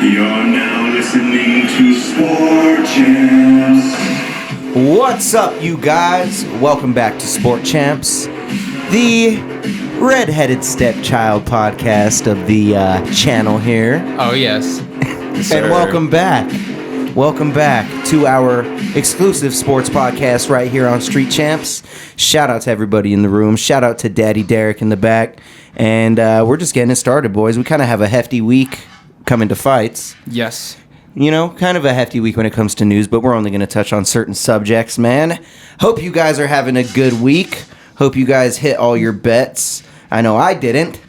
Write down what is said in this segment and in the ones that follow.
You're now listening to Sport Champs. What's up, you guys? Welcome back to Sport Champs, the redheaded stepchild podcast of the channel here. Oh, yes. And welcome back. Welcome back to our exclusive sports podcast right here on Street Champs. Shout out to everybody in the room. Shout out to Daddy Deryk in the back. And we're just getting it started, boys. We kind of have a hefty week coming to fights. Yes. You know, kind of a hefty week when it comes to news, but we're only going to touch on certain subjects, man. Hope you guys are having a good week. Hope you guys hit all your bets. I know I didn't.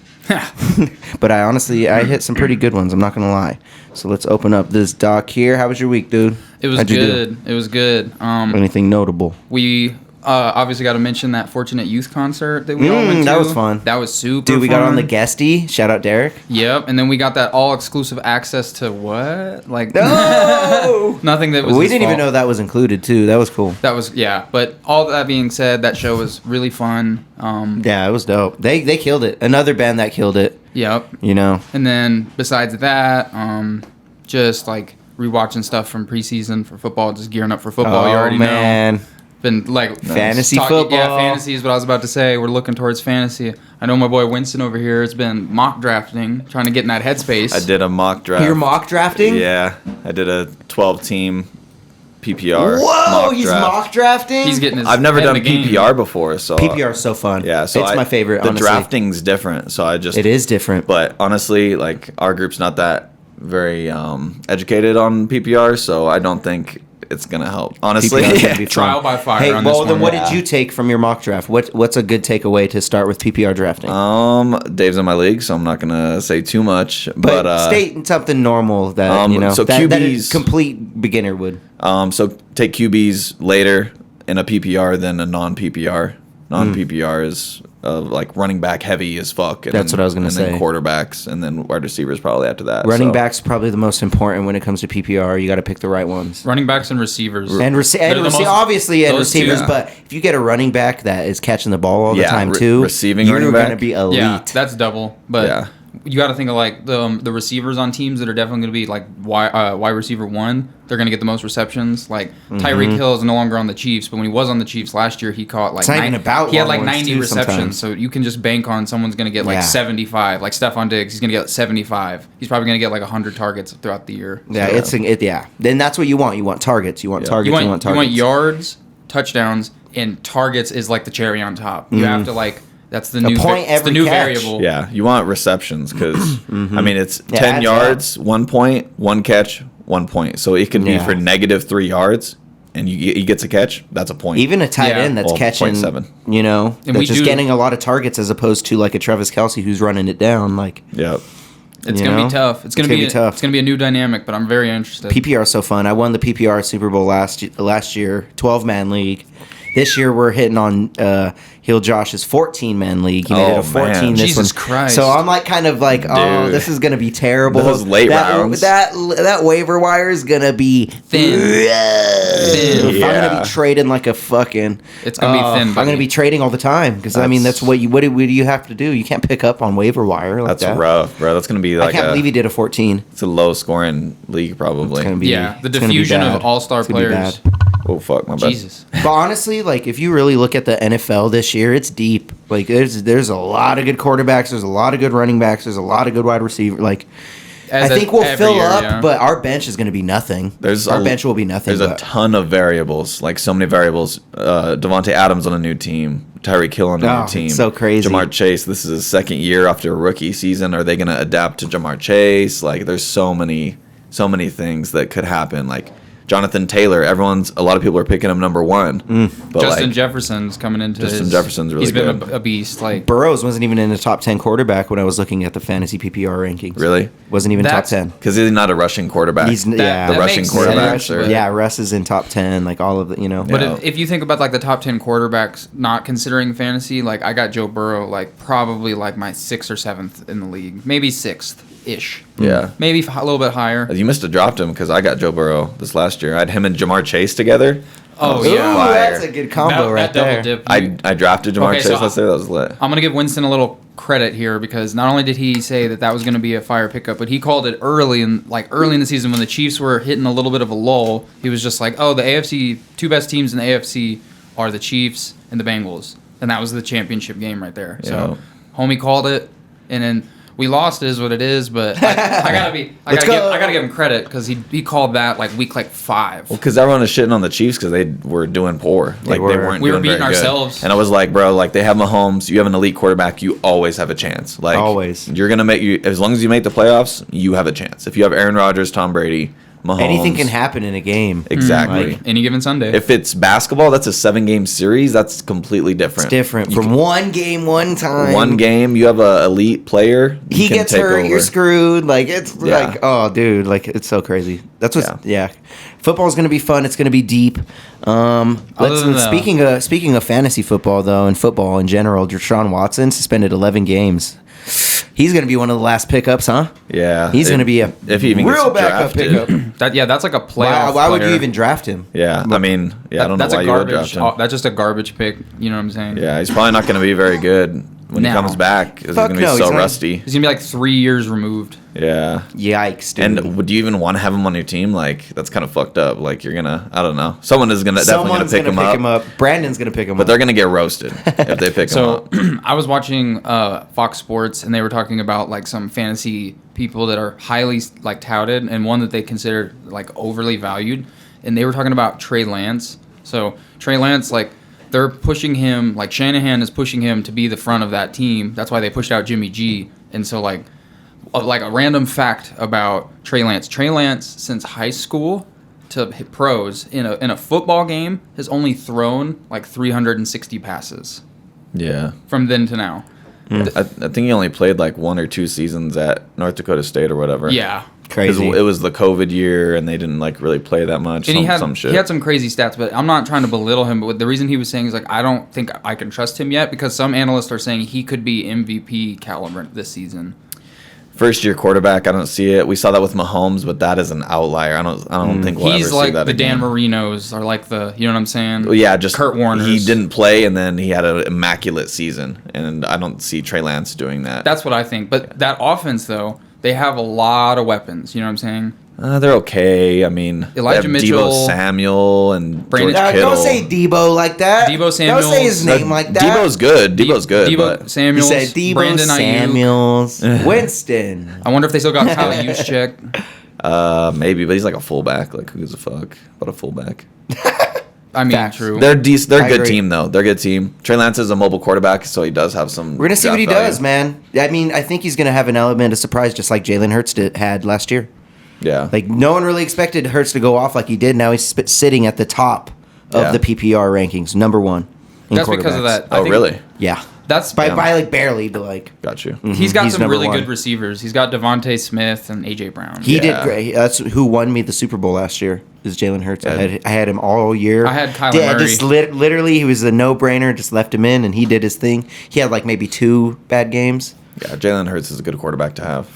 But I hit some pretty good ones, I'm not going to lie. So let's open up this doc here. How was your week, dude? It was good. It was good. Anything notable? We obviously got to mention that Fortunate Youth concert that we all went to. That was fun. That was super Dude, we fun. got on the guestie. Shout out Deryk. Yep, and then we got that all-exclusive access to what? Like, No! nothing that was We his didn't even fault. know that was included, too. That was cool. That was, yeah. But all that being said, that show was really fun. Yeah, it was dope. They killed it. Another band that killed it. Yep. You know. And then besides that, just like rewatching stuff from preseason for football, just gearing up for football. You already know. Been like Fantasy football. Yeah, fantasy is what I was about to say. We're looking towards fantasy. I know my boy Winston over here has been mock drafting, trying to get in that headspace. I did a mock draft. You're mock drafting? Yeah, I did a 12-team PPR. Whoa, he's mock drafting? He's getting his I've never head done in the game. PPR before, so PPR is so fun. yeah, so it's my favorite. The honestly. drafting's different, so I just It is different. But honestly, like our group's not that very educated on PPR, so I don't think it's gonna help. Honestly, PPR is gonna be fun. Trial by fire. Hey, on well, this then one. what did you take from your mock draft? What's a good takeaway to start with PPR drafting? Dave's in my league, so I'm not gonna say too much. but state something normal that so that a QBs complete beginner would. So take QBs later in a PPR than a non-PPR. Non-PPR is like running back heavy as fuck. And That's what I was gonna and say. then quarterbacks and then wide receivers probably after that. Running so. backs probably the most important when it comes to PPR. You got to pick the right ones. Running backs and receivers. And obviously and those two, receivers, yeah. but if you get a running back that is catching the ball all the Yeah, time too, receiving you're running going to back. be elite. Yeah, that's double. But Yeah. you got to think of like the receivers on teams that are definitely going to be like wide receiver one. They're going to get the most receptions. Like Tyreek Hill is no longer on the Chiefs, but when he was on the Chiefs last year, he caught like It's not even about he had long like ones, 90 too, receptions. sometimes. So you can just bank on someone's going to get like Yeah. 75. Like Stephon Diggs, he's going to get 75. He's probably going to get like 100 targets throughout the year. Yeah, So, yeah. Then that's what you want. You want targets. You want targets. you want want targets. yards, touchdowns, and targets is like the cherry on top. You have to like that's the new point it's the every new catch. variable. Yeah, you want receptions because I mean it's Yeah, 10 adds yards, 1 point, 1 catch, 1 point. So it can be Yeah. for -3 yards, and he gets a catch. That's a point. Even a tight Yeah. end that's Well, catching, 0.7. you know, And that's we just do- getting a lot of targets as opposed to like a Travis Kelce who's running it down. Like Yep. It's You gonna know? be tough. It's gonna be tough. It's gonna be a new dynamic, but I'm very interested. PPR is so fun. I won the PPR Super Bowl last year, 12-man league. This year we're hitting on Heel Josh's 14-man league. He made it Oh, a 14 man. this Jesus one. Christ. So I'm like kind of like, oh, Dude. this is gonna be terrible. Those late rounds. That waiver wire is gonna be Thin. If I'm Yeah. gonna be trading like a fucking, It's gonna be thin, I'm buddy. gonna be trading all the time because I mean that's what do you have to do? You can't pick up on waiver wire like That's that. rough, bro. That's gonna be like I can't believe he did a 14. it's a low scoring league probably. It's gonna be Yeah, the it's gonna be diffusion of bad. all-star It's gonna be players. bad. Oh fuck, my bad. Jesus. But honestly, like if you really look at the NFL this year, it's deep. Like there's a lot of good quarterbacks, there's a lot of good running backs, there's a lot of good wide receiver. Like I think we'll every fill year, up, yeah. but our bench is going to be nothing. Our bench will be nothing. There's a ton of variables, like so many variables. Devontae Adams on a new team, Tyreek Hill on a new team. It's so crazy. Jamar Chase. This is his second year after a rookie season. Are they going to adapt to Jamar Chase? Like, there's so many things that could happen. Like Jonathan Taylor. A lot of people are picking him number one. But Justin like, Jefferson's coming into Justin his, Jefferson's really he's been good. a beast. Like Burrows wasn't even in the top 10 quarterback when I was looking at the fantasy PPR rankings. Really? Wasn't even That's- top 10. Because he's not a rushing quarterback. He's that the rushing makes quarterbacks sense, are. but- Yeah, Russ is in top 10, like all of the, you know. But Yeah. if you think about like the top 10 quarterbacks, not considering fantasy, like I got Joe Burrow like probably like my 6th or 7th in the league, maybe 6th ish. Yeah. Maybe a little bit higher. You must have dropped him because I got Joe Burrow this last year. I had him and Jamar Chase together. Oh, Ooh, yeah. that's a good combo right double there. dip. I drafted Jamar Okay, Chase so last year. That was lit. I'm gonna give Winston a little credit here because not only did he say that was gonna be a fire pickup, but he called it early in the season when the Chiefs were hitting a little bit of a lull. He was just like, "Oh, the AFC two best teams in the AFC are the Chiefs and the Bengals," and that was the championship game right there. So, homie called it, and then we lost. It is what it is, but I gotta give him credit because he called that week 5. Well, because everyone was shitting on the Chiefs because they were doing poor. They weren't. We were doing beating very good. ourselves. And I was like, bro, they have Mahomes. You have an elite quarterback. You always have a chance. Always. You're gonna as long as you make the playoffs, you have a chance. If you have Aaron Rodgers, Tom Brady, Mahomes, Anything can happen in a game. Exactly. Any given Sunday. If it's basketball, that's a 7-game series. That's completely different. It's different. From one game, one time. One game, you have an elite player. He gets hurt, you're screwed. Yeah. Oh, dude, it's so crazy. That's what. Yeah. Football's gonna be fun. It's gonna be deep. Speaking of fantasy football though, and football in general, Deshaun Watson suspended 11 games. He's going to be one of the last pickups, huh? Yeah. He's going to be a if he even real gets backup drafted. pickup. That's like a playoff. Why would player. you even draft him? Yeah, I mean, I don't know why you would draft him. That's just a garbage pick. You know what I'm saying? Yeah, he's probably not going to be very good when he comes back. He's going to be so rusty. He's going to be 3 years removed. Yeah. Yikes, dude. And would you even want to have him on your team? That's kind of fucked up. You're going to, I don't know. Someone is going to definitely going to pick him up. Brandon's going to pick him up. But they're going to get roasted if they pick him up. I was watching Fox Sports, and they were talking about some fantasy people that are highly touted, and one that they consider overly valued. And they were talking about Trey Lance. So Trey Lance, they're pushing him, Shanahan is pushing him to be the front of that team. That's why they pushed out Jimmy G. And so a random fact about Trey Lance. Trey Lance, since high school to hit pros in a football game, has only thrown 360 passes. Yeah. From then to now. I think he only played 1 or 2 seasons at North Dakota State or whatever. Yeah. Crazy. It was the COVID year, and they didn't really play that much. And he had shit. some crazy stats, but I'm not trying to belittle him. But the reason he was saying is I don't think I can trust him yet because some analysts are saying he could be MVP caliber this season. First year quarterback, I don't see it. We saw that with Mahomes, but that is an outlier. I don't think we'll He's ever see that the again. Dan Marinos or you know what I'm saying? Well, yeah, just Kurt Warner's. He didn't play, and then he had an immaculate season, and I don't see Trey Lance doing that. That's what I think. But that offense, though, they have a lot of weapons. You know what I'm saying? They're okay. I mean, Elijah they have Mitchell, Debo Samuel, and Brandon- George Kittle. Don't say Debo like that. Debo Samuels. Don't say his name like that. Debo's good. Debo's good. Debo but You Samuels. said Debo Brandon Samuels. Winston. Ayuk. I wonder if they still got Kyle Juszczyk. maybe, but he's a fullback. Who gives a fuck about a fullback? I mean, Facts. true. They're decent. They're a I good agree. team, though. They're a good team. Trey Lance is a mobile quarterback, so he does have some. We're going to see what he draft value. does, man. I mean, I think he's going to have an element of surprise just like Jalen Hurts had last year. Yeah. No one really expected Hurts to go off like he did. Now he's sitting at the top of the PPR rankings, number 1. That's because of that. I Oh, think really? Yeah. That's By barely, but Got you. He's got He's some number really 1. good receivers. He's got Devontae Smith and AJ Brown. He did Yeah. great. That's who won me the Super Bowl last year. Is Jalen Hurts. Yeah. I had him all year. I had Kyler Murray. Just literally, he was a no-brainer. Just left him in, and he did his thing. He had maybe 2 bad games. Yeah, Jalen Hurts is a good quarterback to have.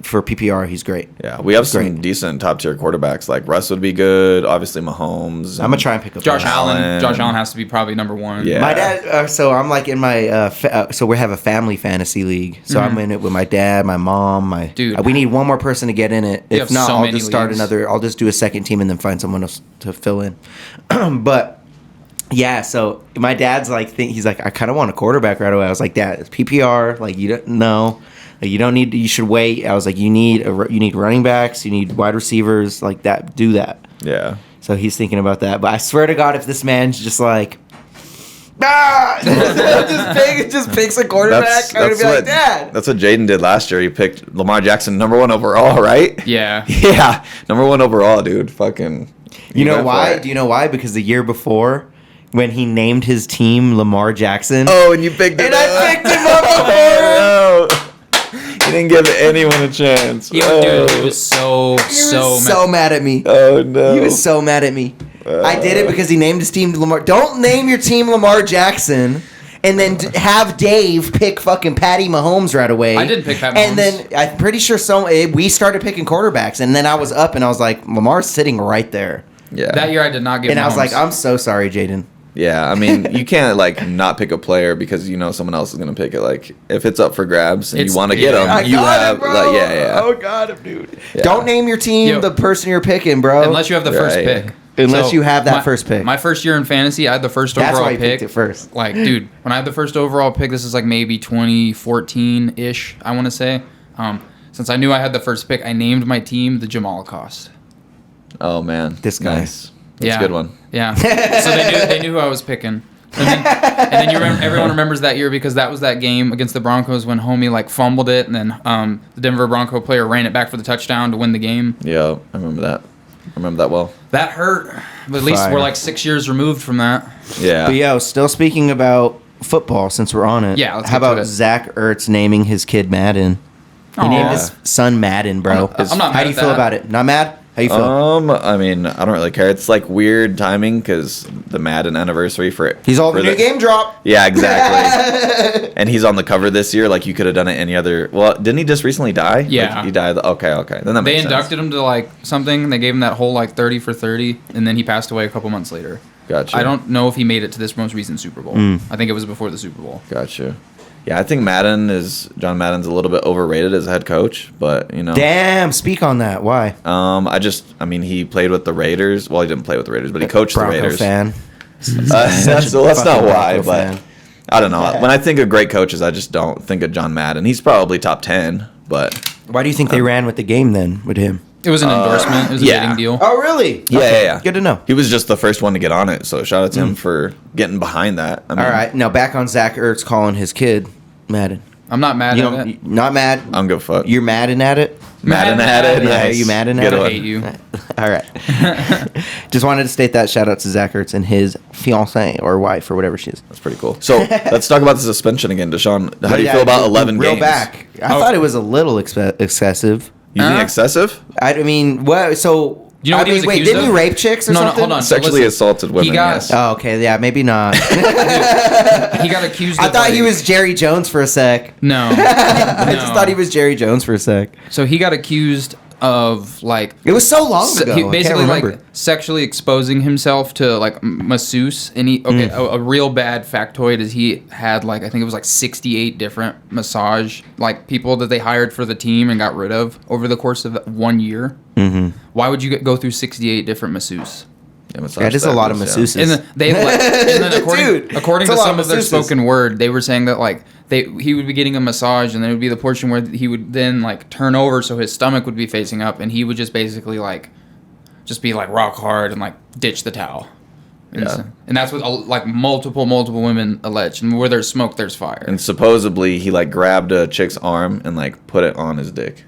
For PPR, he's great. Yeah, we have some Great. decent top-tier quarterbacks. Russ would be good. Obviously, Mahomes. I'm gonna try and pick up Josh Russ. Allen. Josh Allen has to be probably number 1. Yeah. My dad. So I'm in my. So we have a family fantasy league. So I'm in it with my dad, my mom, my. Dude. We need one more person to get in it. You If have not, so I'll many just start leagues. another. I'll just do a second team and then find someone else to fill in. But. Yeah, so my dad's he's I kind of want a quarterback right away. I was like, Dad, it's PPR. You don't know. You don't need. You should wait. I was like, you need running backs. You need wide receivers like that. Do that. Yeah. So he's thinking about that. But I swear to God, if this man's just just picks a quarterback, I'm gonna be like, Dad. That's what Jaden did last year. He picked Lamar Jackson number 1 overall, right? Yeah. Yeah, number 1 overall, dude. Fucking. You know went for why? it. Do you know why? Because the year before, when he named his team Lamar Jackson, Oh, and you picked it and up. I picked him up before. No. He didn't give anyone a chance. He was so mad at me. Oh no. He was so mad at me. I did it because he named his team Lamar. Don't name your team Lamar Jackson and then have Dave pick fucking Patty Mahomes right away. I didn't pick Pat And Mahomes. then I'm pretty sure we started picking quarterbacks, and then I was up and I was like, Lamar's sitting right there. Yeah. That year I did not get And I was Mahomes. like, I'm so sorry, Jaden. Yeah, I mean, you can't like not pick a player because you know someone else is gonna pick it. Like if it's up for grabs and It's- you want to get yeah. him, you have like yeah. Oh, got him, dude. Yeah. Don't name your team Yo. the person you're picking, bro. unless you have the first Right. pick. Unless you have that first pick. My first year in fantasy, I had the first That's overall why you pick. picked it first. Like, dude, when I had the first overall pick, this is like maybe 2014-ish, I want to say. Since I knew I had the first pick, I named my team the Jamalacost. Oh man, This guy. nice. That's a good one. Yeah. So they knew who I was picking. And then you remember, everyone remembers that year because that was that game against the Broncos when homie like fumbled it and then the Denver Bronco player ran it back for the touchdown to win the game. Yeah, I remember that. I remember that well. That hurt. But at least Fire. we're like 6 years removed from that. Yeah. But yo, still speaking about football, since we're on it. Yeah, let's How get to about it. Zach Ertz naming his kid Madden? He named Aw. his son Madden, bro. I'm not mad How do you at feel that. about it? Not mad? How you feel? I mean, I don't really care. It's like weird timing because the Madden anniversary for it. He's all for the new game drop. Yeah, exactly. And he's on the cover this year. Like you could have done it any other. Well, didn't he just recently die? Yeah. Like, he died. Okay. Then that They makes inducted him to like something. They gave him that whole like 30 for 30, and then he passed away a couple months later. Gotcha. I don't know if he made it to this most recent Super Bowl. I think it was before the Super Bowl. Gotcha. Yeah, I think John Madden's a little bit overrated as a head coach, but you know. Damn, speak on that. Why? I mean, he played with the Raiders. Well, he didn't play with the Raiders, but he coached Bronco the Raiders. fan. That's not fucking why, Bronco but fan. I don't know. When I think of great coaches, I just don't think of John Madden. He's probably top 10, but Why do you think they ran with the game then with him? It was an endorsement. It was a yeah. bidding deal. Oh, really? yeah. Good to know. He was just the first one to get on it, so shout out to him for getting behind that. I mean, All right, now back on Zach Ertz calling his kid Madden. I'm not mad You at don't, it. not mad. I don't give a fuck. You're Madden at it. Madden at it. Yeah, Nice. you Madden Good at I it? one. hate you. All right. Just wanted to state that. Shout out to Zach Ertz and his fiancée or wife or whatever she is. That's pretty cool. So let's talk about the suspension again, Deshaun. How do you Yeah, feel about 11 real games? back. I thought it was a little excessive. You think excessive? I mean, what? So You know what he was wait, accused didn't he of? rape chicks or No, something? hold on. So Sexually listen, assaulted women. he got- yes. Oh, okay, yeah, maybe not. He got accused I of thought he like- was Jerry Jones for a sec. No. I just thought he was Jerry Jones for a sec. So he got accused of like It was so long ago. he I can't basically remember. like sexually exposing himself to like masseuse, and a real bad factoid is he had like I think it was like 68 different massage like people that they hired for the team and got rid of over the course of 1 year. Mm-hmm. Why would you go through 68 different masseuses? That is a lot of masseuses. And then according, Dude, according it's to a lot some of of their masseuses. spoken word, they were saying that like he would be getting a massage, and there would be the portion where he would then like turn over so his stomach would be facing up, and he would just basically like just be like rock hard and like ditch the towel. And, Yeah. and that's what like multiple women allege. And where there's smoke, there's fire. And supposedly he like grabbed a chick's arm and like put it on his dick.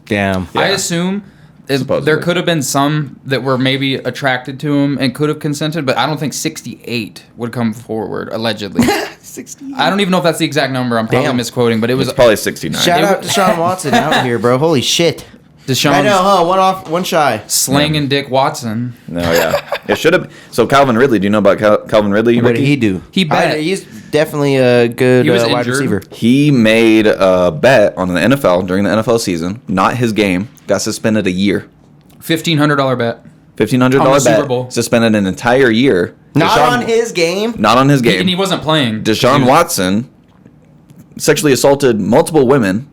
Damn. I Yeah. assume Supposedly. there could have been some that were maybe attracted to him and could have consented, but I don't think 68 would come forward, allegedly. 60. I don't even know if that's the exact number. I'm probably Damn. misquoting, but it was It's probably 69. Shout out to Sean Watson out here, bro. Holy shit. Deshaun I know, huh? One shy. slanging Dick Watson. No, yeah. It should have. So Calvin Ridley, do you know about Calvin Ridley? What Ricky? did he do? He bet. He's definitely a good He was wide injured. receiver. He made a bet on the NFL during the NFL season, not his game. Got suspended a year. $1,500 bet. $1,500 On the bet. Super Bowl. Suspended an entire year. Not Deshaun- on his game. Not on his game. And he wasn't playing. Deshaun He was- Watson sexually assaulted multiple women.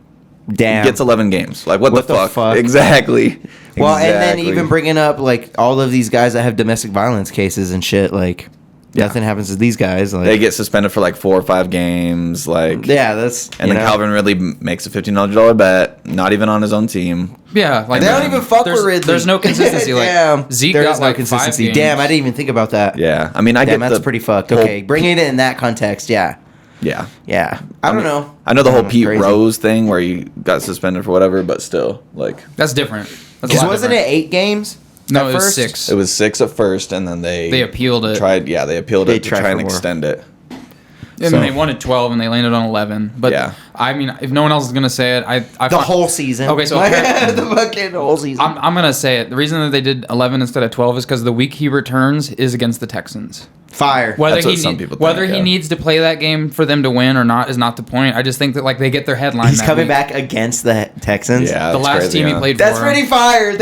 Damn. Gets 11 games. Like what What the the fuck? fuck? Exactly. Well, and then Exactly. even bringing up like all of these guys that have domestic violence cases and shit, like nothing happens to these guys. Like, they get suspended for like 4 or 5 games. Like yeah, that's And then Calvin Ridley makes a $1,500 bet, not even on his own team. Yeah, like They don't even fuck there's, with Ridley. There's no consistency. Like Damn. Zeke There got is no like consistency. 5 games. Damn, I didn't even think about that. Yeah, I mean, I Damn, get that's the pretty fucked. whole- Okay, bringing it in that context, yeah. Yeah, Yeah. I don't know. I know the whole Pete Crazy. Rose thing where he got suspended for whatever, but still, like That's different. That's a Because lot wasn't different. it 8 games? No, at it was first? 6. it was 6 at first, and then they appealed it. Tried, yeah, they appealed They it to tried try and for more. extend it. And So- they wanted 12, and they landed on 11. But Yeah. I mean, if no one else is gonna say it, I The whole season. Okay, so the fucking whole season. I'm gonna say it. The reason that they did 11 instead of 12 is because the week he returns is against the Texans. Fire. Whether That's he what some people think, whether he yeah. needs to play that game for them to win or not is not the point. I just think that like they get their headline. He's that coming week. back against the Texans. Yeah, The that's last crazy, team he huh? played That's for. pretty fire.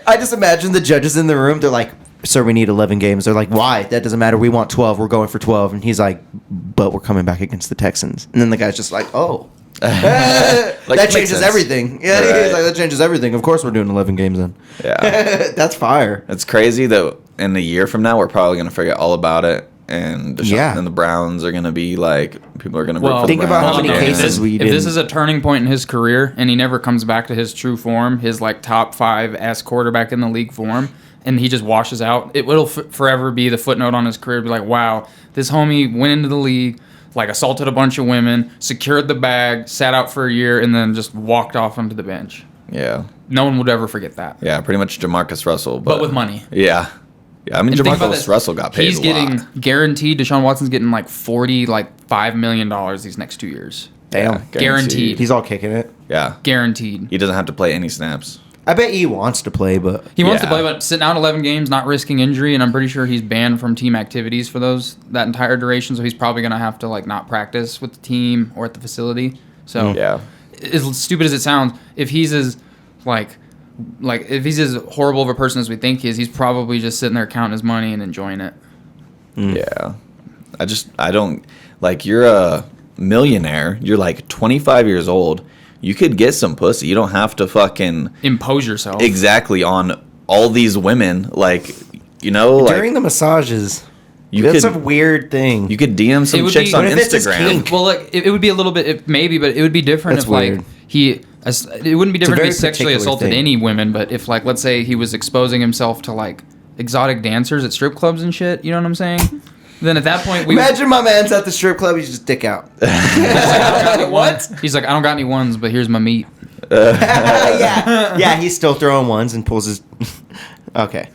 I just imagine the judges in the room. They're like, "Sir, we need 11 games." They're like, "Why? That doesn't matter. We want 12. We're going for 12." And he's like, "But we're coming back against the Texans." And then the guy's just like, "Oh." That makes changes sense. everything. Yeah, Right. he's like, that changes everything. Of course, we're doing 11 games then. Yeah. That's fire. It's crazy that in a year from now, we're probably going to forget all about it. And and the Browns are going to be like, people are going to root for the think about Browns how many again. cases we If did. this is a turning point in his career and he never comes back to his true form, his like top 5 quarterback in the league form, and he just washes out, it will forever be the footnote on his career. Be like, wow, this homie went into the league, like assaulted a bunch of women, secured the bag, sat out for a year, and then just walked off onto the bench. Yeah. No one would ever forget that. Yeah, pretty much Jamarcus Russell. But with money. Yeah. Yeah, I mean, And think about Jamarcus this. Russell got paid He's a getting lot. guaranteed. Deshaun Watson's getting like $5 million these next 2 years. Damn. Yeah, Guaranteed. He's all kicking it. Yeah. Guaranteed. He doesn't have to play any snaps. I bet he wants to play, but He wants to Yeah. play, but sitting out 11 games, not risking injury, and I'm pretty sure he's banned from team activities for that entire duration. So he's probably gonna have to like not practice with the team or at the facility. So Yeah. as stupid as it sounds, if he's as if he's as horrible of a person as we think he is, he's probably just sitting there counting his money and enjoying it. Yeah. I don't, like, you're a millionaire. You're like 25 years old. You could get some pussy. You don't have to fucking Impose yourself. exactly on all these women. Like, you know, like during the massages, you that's could a weird thing. you could DM It some would chicks be- on What if it's his Instagram. kink? Well, like it would be a little bit maybe, but it would be different That's if like weird. it wouldn't be different if very he sexually particular assaulted thing. any women, but if like let's say he was exposing himself to like exotic dancers at strip clubs and shit, you know what I'm saying? Then at that point we Imagine my man's at the strip club. He's just dick out. what? He's like, I don't got any ones, but here's my meat. Yeah, he's still throwing ones and pulls his. Okay.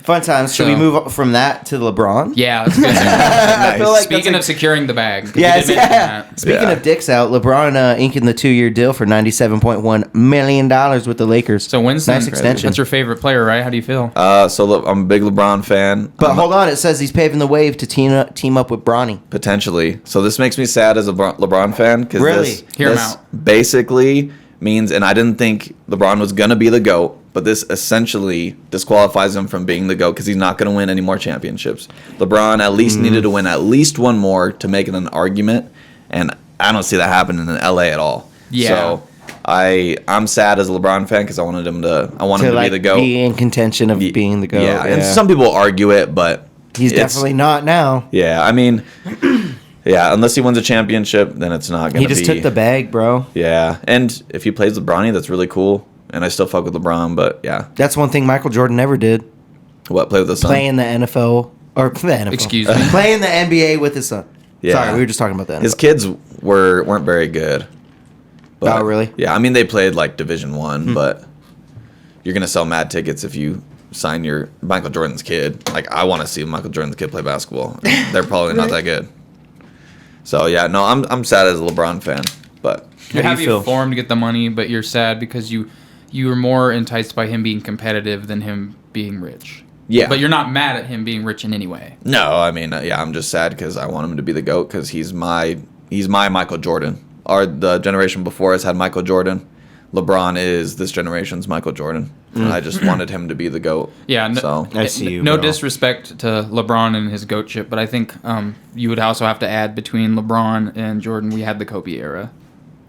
Fun times. Should we So- move from that to LeBron? Yeah, that's good. I feel like Speaking that's of securing the bag, 'cause yeah, you did mention that. Speaking Yeah. of dicks out, LeBron inking the 2-year deal for $97.1 million with the Lakers. So Winston, nice extension. that's your favorite player, right? How do you feel? So look, I'm a big LeBron fan. But hold on, it says he's paving the wave to team up with Bronny. Potentially. So this makes me sad as a LeBron fan because Really? Hear him this out. basically means, and I didn't think LeBron was gonna be the GOAT, but this essentially disqualifies him from being the GOAT because he's not gonna win any more championships. LeBron at least needed to win at least one more to make it an argument, and I don't see that happening in LA at all. Yeah. So I'm sad as a LeBron fan because I wanted him to be like the GOAT. be in contention of being the GOAT. Yeah, and some people argue it, but he's it's- definitely not now. Yeah, I mean, yeah, unless he wins a championship, then it's not gonna He be. just took the bag, bro. Yeah, and if he plays LeBron, that's really cool. And I still fuck with LeBron, but yeah, That's one thing Michael Jordan never did. what play with the son? Play in the NFL or the NFL. Excuse me. Play in the NBA with his son. Yeah. Sorry, we were just talking about that. His kids weren't very good. Oh, really? Yeah, I mean they played like Division 1, but you're gonna sell mad tickets if you sign your Michael Jordan's kid. Like I want to see Michael Jordan's kid play basketball. They're probably not that good. So yeah, no, I'm sad as a LeBron fan, but You're How do happy you feel? for him to get the money, but you're sad because you were more enticed by him being competitive than him being rich. yeah. But you're not mad at him being rich in any way. No, I mean, yeah, I'm just sad because I want him to be the GOAT because he's my Michael Jordan. The generation before us had Michael Jordan. LeBron is this generation's Michael Jordan. And I just wanted him to be the GOAT. Yeah, no, So I see you, no bro. disrespect to LeBron and his goatship, but I think you would also have to add between LeBron and Jordan, we had the Kobe era.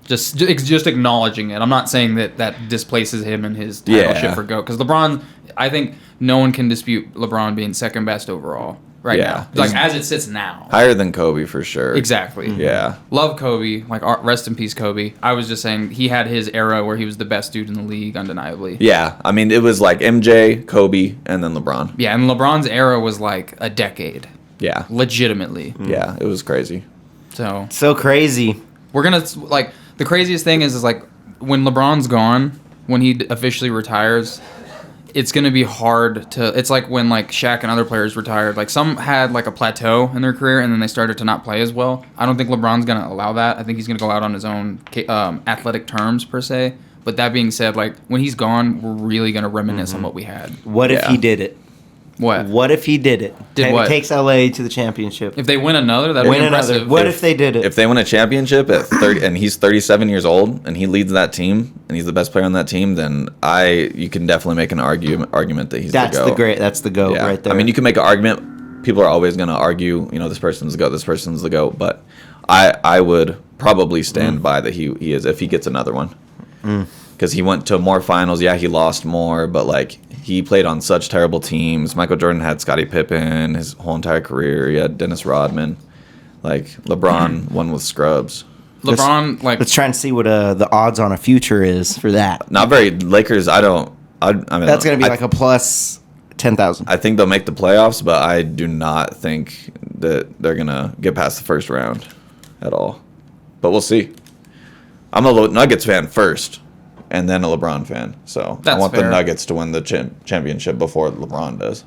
Just acknowledging it. I'm not saying that displaces him and his title Yeah. ship for GOAT. Because LeBron, I think no one can dispute LeBron being second best overall right Yeah. now. Like, as it sits now. higher than Kobe for sure. Exactly. Yeah. Love Kobe. Like, rest in peace, Kobe. I was just saying he had his era where he was the best dude in the league, undeniably. Yeah. I mean, it was like MJ, Kobe, and then LeBron. Yeah, and LeBron's era was like a decade. Yeah. Legitimately. Yeah. It was crazy. So So crazy. we're gonna like the craziest thing is like when LeBron's gone, when he officially retires, it's gonna be hard to. It's like when like Shaq and other players retired. Like some had like a plateau in their career and then they started to not play as well. I don't think LeBron's gonna allow that. I think he's gonna go out on his own athletic terms per se. But that being said, like when he's gone, we're really gonna reminisce on what we had. What if Yeah. he did it? What if he did it? Did and what? Takes LA to the championship. If they win another, that'd be impressive. What if they did it? If they win a championship at 30 and he's 37 years old and he leads that team and he's the best player on that team, then you can definitely make an argument that he's the GOAT. That's the GOAT right there. I mean, you can make an argument. People are always going to argue, this person's the GOAT, this person's the GOAT, but I would probably stand by that he is if he gets another one. Because he went to more finals. Yeah, he lost more, but he played on such terrible teams. Michael Jordan had Scottie Pippen his whole entire career. He had Dennis Rodman. LeBron won with scrubs. LeBron, let's try and see what the odds on a future is for that. Not very. Lakers, I mean, that's going to be a plus 10,000. I think they'll make the playoffs, but I do not think that they're going to get past the first round at all. But we'll see. I'm a Nuggets fan first, and then a LeBron fan. So I want the Nuggets to win the championship before LeBron does.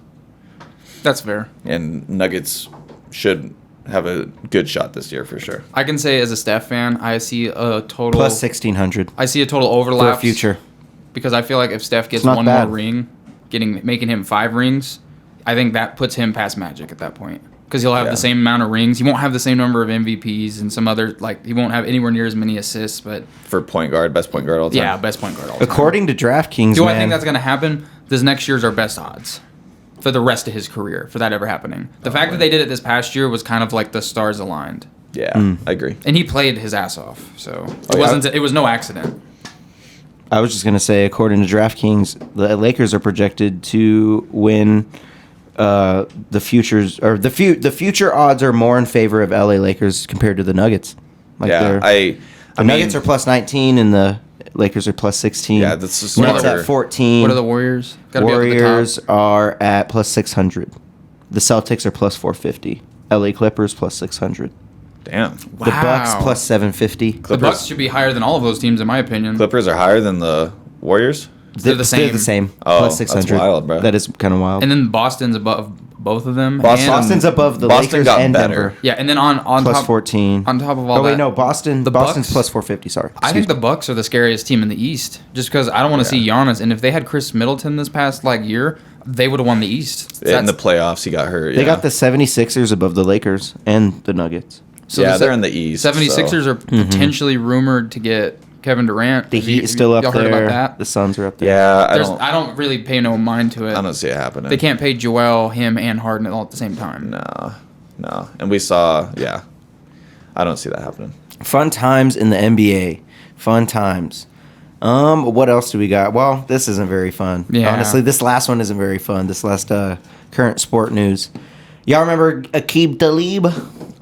That's fair. And Nuggets should have a good shot this year for sure. I can say as a Steph fan, I see a total plus 1,600. I see a total overlap for future. Because I feel like if Steph gets one more ring, making him 5 rings, I think that puts him past Magic at that point. Because he'll have the same amount of rings. He won't have the same number of MVPs and some other, he won't have anywhere near as many assists. But for point guard, best point guard all the time. Yeah, best point guard all the time. According to DraftKings, I think that's going to happen? This next year's our best odds for the rest of his career, for that ever happening. The fact that they did it this past year was kind of like the stars aligned. Yeah, I agree. And he played his ass off, so it was no accident. I was just going to say, according to DraftKings, the Lakers are projected to win. The future odds are more in favor of LA Lakers compared to the Nuggets. The Nuggets are plus 19 and the Lakers are plus 16. Yeah, that's just Nets at 14. What are the Warriors? Warriors are at plus 600. The Celtics are plus 450. LA Clippers plus 600. Damn. Wow. The Bucks plus 750. The Bucks should be higher than all of those teams, in my opinion. Clippers are higher than the Warriors? They're the same. They're the same. Oh, plus 600. that's wild, bro. That is kind of wild. And then Boston's above both of them. Boston's above the Lakers and Denver. Yeah, and then on plus top 14. On top of all that. Oh wait, no, Boston's Bucks, plus 450. Sorry. I think the Bucks are the scariest team in the East, just because I don't want to see Giannis. And if they had Chris Middleton this past year, they would have won the East. In the playoffs, he got hurt. They got the 76ers above the Lakers and the Nuggets. So they're in the East. 76ers are potentially rumored to get Kevin Durant. The Heat is still up there. Heard about that? The Suns are up there. Yeah, I don't really pay no mind to it. I don't see it happening. They can't pay Joel, him, and Harden all at the same time. No. And we saw, I don't see that happening. Fun times in the NBA. Fun times. What else do we got? Well, this isn't very fun. Yeah. Honestly, this last one isn't very fun. This last current sport news. Y'all remember Aqib Talib?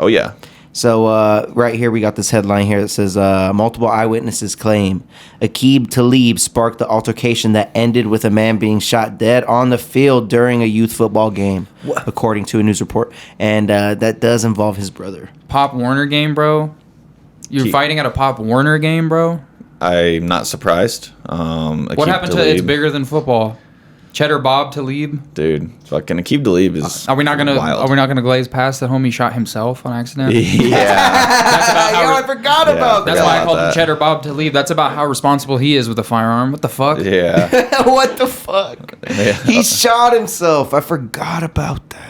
Oh, yeah. So right here we got this headline here that says multiple eyewitnesses claim Aqib Talib sparked the altercation that ended with a man being shot dead on the field during a youth football game, according to a news report. And that does involve his brother. Pop Warner game, bro? You're fighting at a Pop Warner game, bro? I'm not surprised. What happened to It's Bigger Than Football? Cheddar Bob Talib, dude, fucking Aqib Talib is. Are we not gonna wild. glaze past that homie shot himself on accident? Yeah, I forgot about that. That's why I called him Cheddar Bob Talib. That's about how responsible he is with a firearm. What the fuck? Yeah. What the fuck? Yeah. He shot himself. I forgot about that.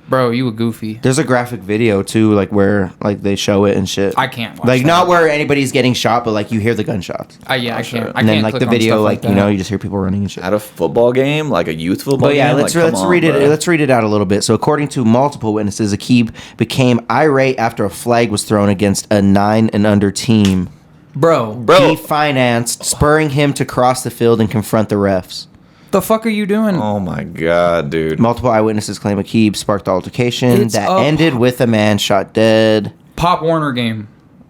Bro, you a goofy. There's a graphic video too, where they show it and shit. I can't watch that. Not where anybody's getting shot, but you hear the gunshots. I can't. And then click the on video, stuff that. you just hear people running and shit. At a football game, like a youth football But yeah, game. let's read it. Let's read it out a little bit. So, according to multiple witnesses, Aqib became irate after a flag was thrown against a 9 and under team. Bro. He financed, spurring him to cross the field and confront the refs. The fuck are you doing? Oh my god, dude. Multiple eyewitnesses claim Aqib sparked the altercation that ended with a man shot dead. Pop Warner game.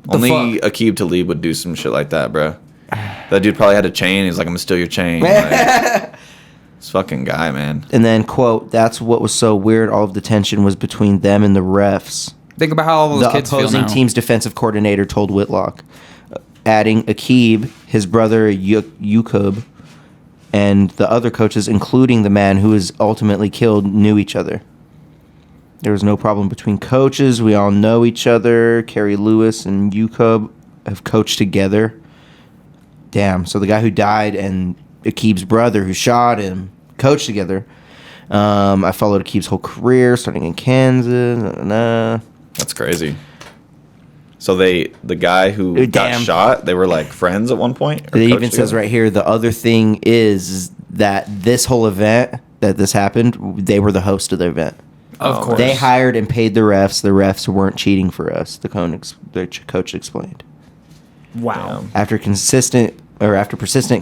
Only Aqib Talib would do some shit like that, bro. That dude probably had a chain. He's like, I'm gonna steal your chain. This fucking guy, man. And then, quote, that's what was so weird. All of the tension was between them and the refs. Think about how all those kids feel now. The opposing team's defensive coordinator told Whitlock, adding Aqib, his brother Yukub, and the other coaches, including the man who was ultimately killed, knew each other. There was no problem between coaches. We all know each other. Kerry Lewis and Yukub have coached together. Damn. So the guy who died and Aqib's brother who shot him coached together. I followed Akib's whole career, starting in Kansas. That's crazy. So the guy who got shot, they were like friends at one point? It even says right here, the other thing is that this whole event that this happened, they were the host of the event. Of course. They hired and paid the refs. The refs weren't cheating for us, the coach explained. Wow. After persistent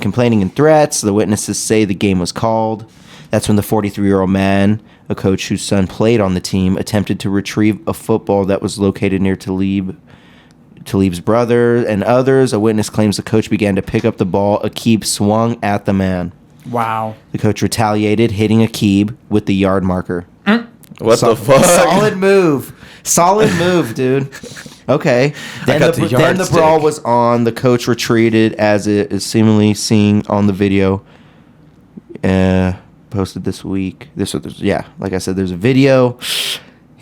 complaining and threats, the witnesses say the game was called. That's when the 43-year-old man, a coach whose son played on the team, attempted to retrieve a football that was located near Talib's brother and others. A witness claims the coach began to pick up the ball. Akib swung at the man. Wow. The coach retaliated, hitting Akib with the yard marker. What the fuck? Solid move, dude. Okay. Then the brawl was on. The coach retreated, as it is seemingly seen on the video posted this week. Like I said, there's a video.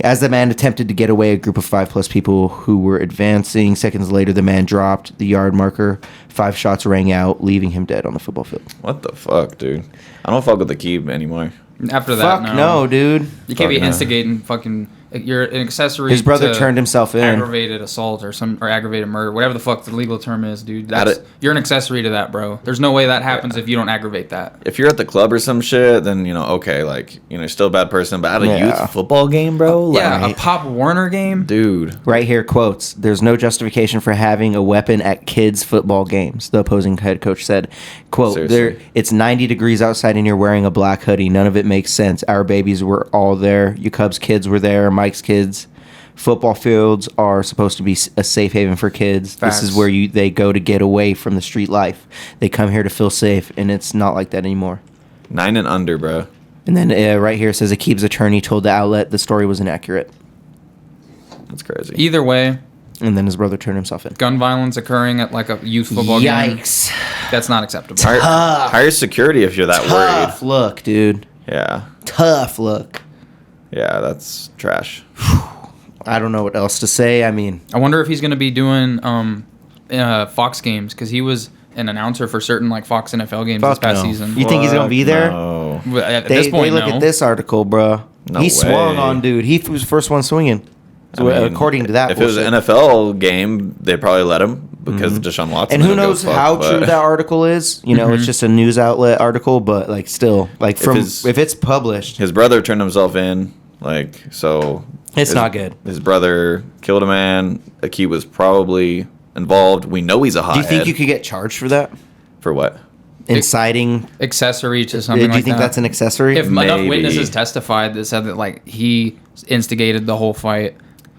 As the man attempted to get away, a group of 5+ people who were advancing. Seconds later, the man dropped the yard marker. 5 shots rang out, leaving him dead on the football field. What the fuck, dude? I don't fuck with Akib anymore. After that, Fuck no, dude. You can't be instigating fucking. You're an accessory. His brother to turned himself in. Aggravated assault or aggravated murder, whatever the fuck the legal term is, dude. You're an accessory to that, bro. There's no way that happens if you don't aggravate that. If you're at the club or some shit, then okay, like you're still a bad person. But at a youth football game, bro, Yeah, a Pop Warner game, dude. Right here, quotes. There's no justification for having a weapon at kids' football games, the opposing head coach said. Quote, it's 90 degrees outside and you're wearing a black hoodie. None of it makes sense. Our babies were all there. Your Cubs kids were there. Mike's kids. Football fields are supposed to be a safe haven for kids. Facts. This is where they go to get away from the street life. They come here to feel safe, and it's not like that anymore. 9 and under, bro. And then right here it says Akib's attorney told the outlet the story was inaccurate. That's crazy. Either way. And then his brother turned himself in. Gun violence occurring at like a youth football game. Yikes. That's not acceptable. Hire security if you're that worried. Tough look, dude. Yeah. Tough look. Yeah, that's trash. I don't know what else to say. I mean, I wonder if he's going to be doing Fox games because he was an announcer for certain like Fox NFL games this past season. You think he's going to be there? No. At this point, look at this article, bro. No he way. swung on dude. He was the first one swinging. So according to that, if it was an NFL game, they probably let him because Deshaun Watson. And who knows how true that article is? You know, it's just a news outlet article, but like still, like if it's published, his brother turned himself in. It's not good. His brother killed a man. Akib was probably involved. We know he's a hothead. Do you think you could get charged for that? For what? Inciting Do you think that's an accessory? If enough witnesses testified that said that like he instigated the whole fight.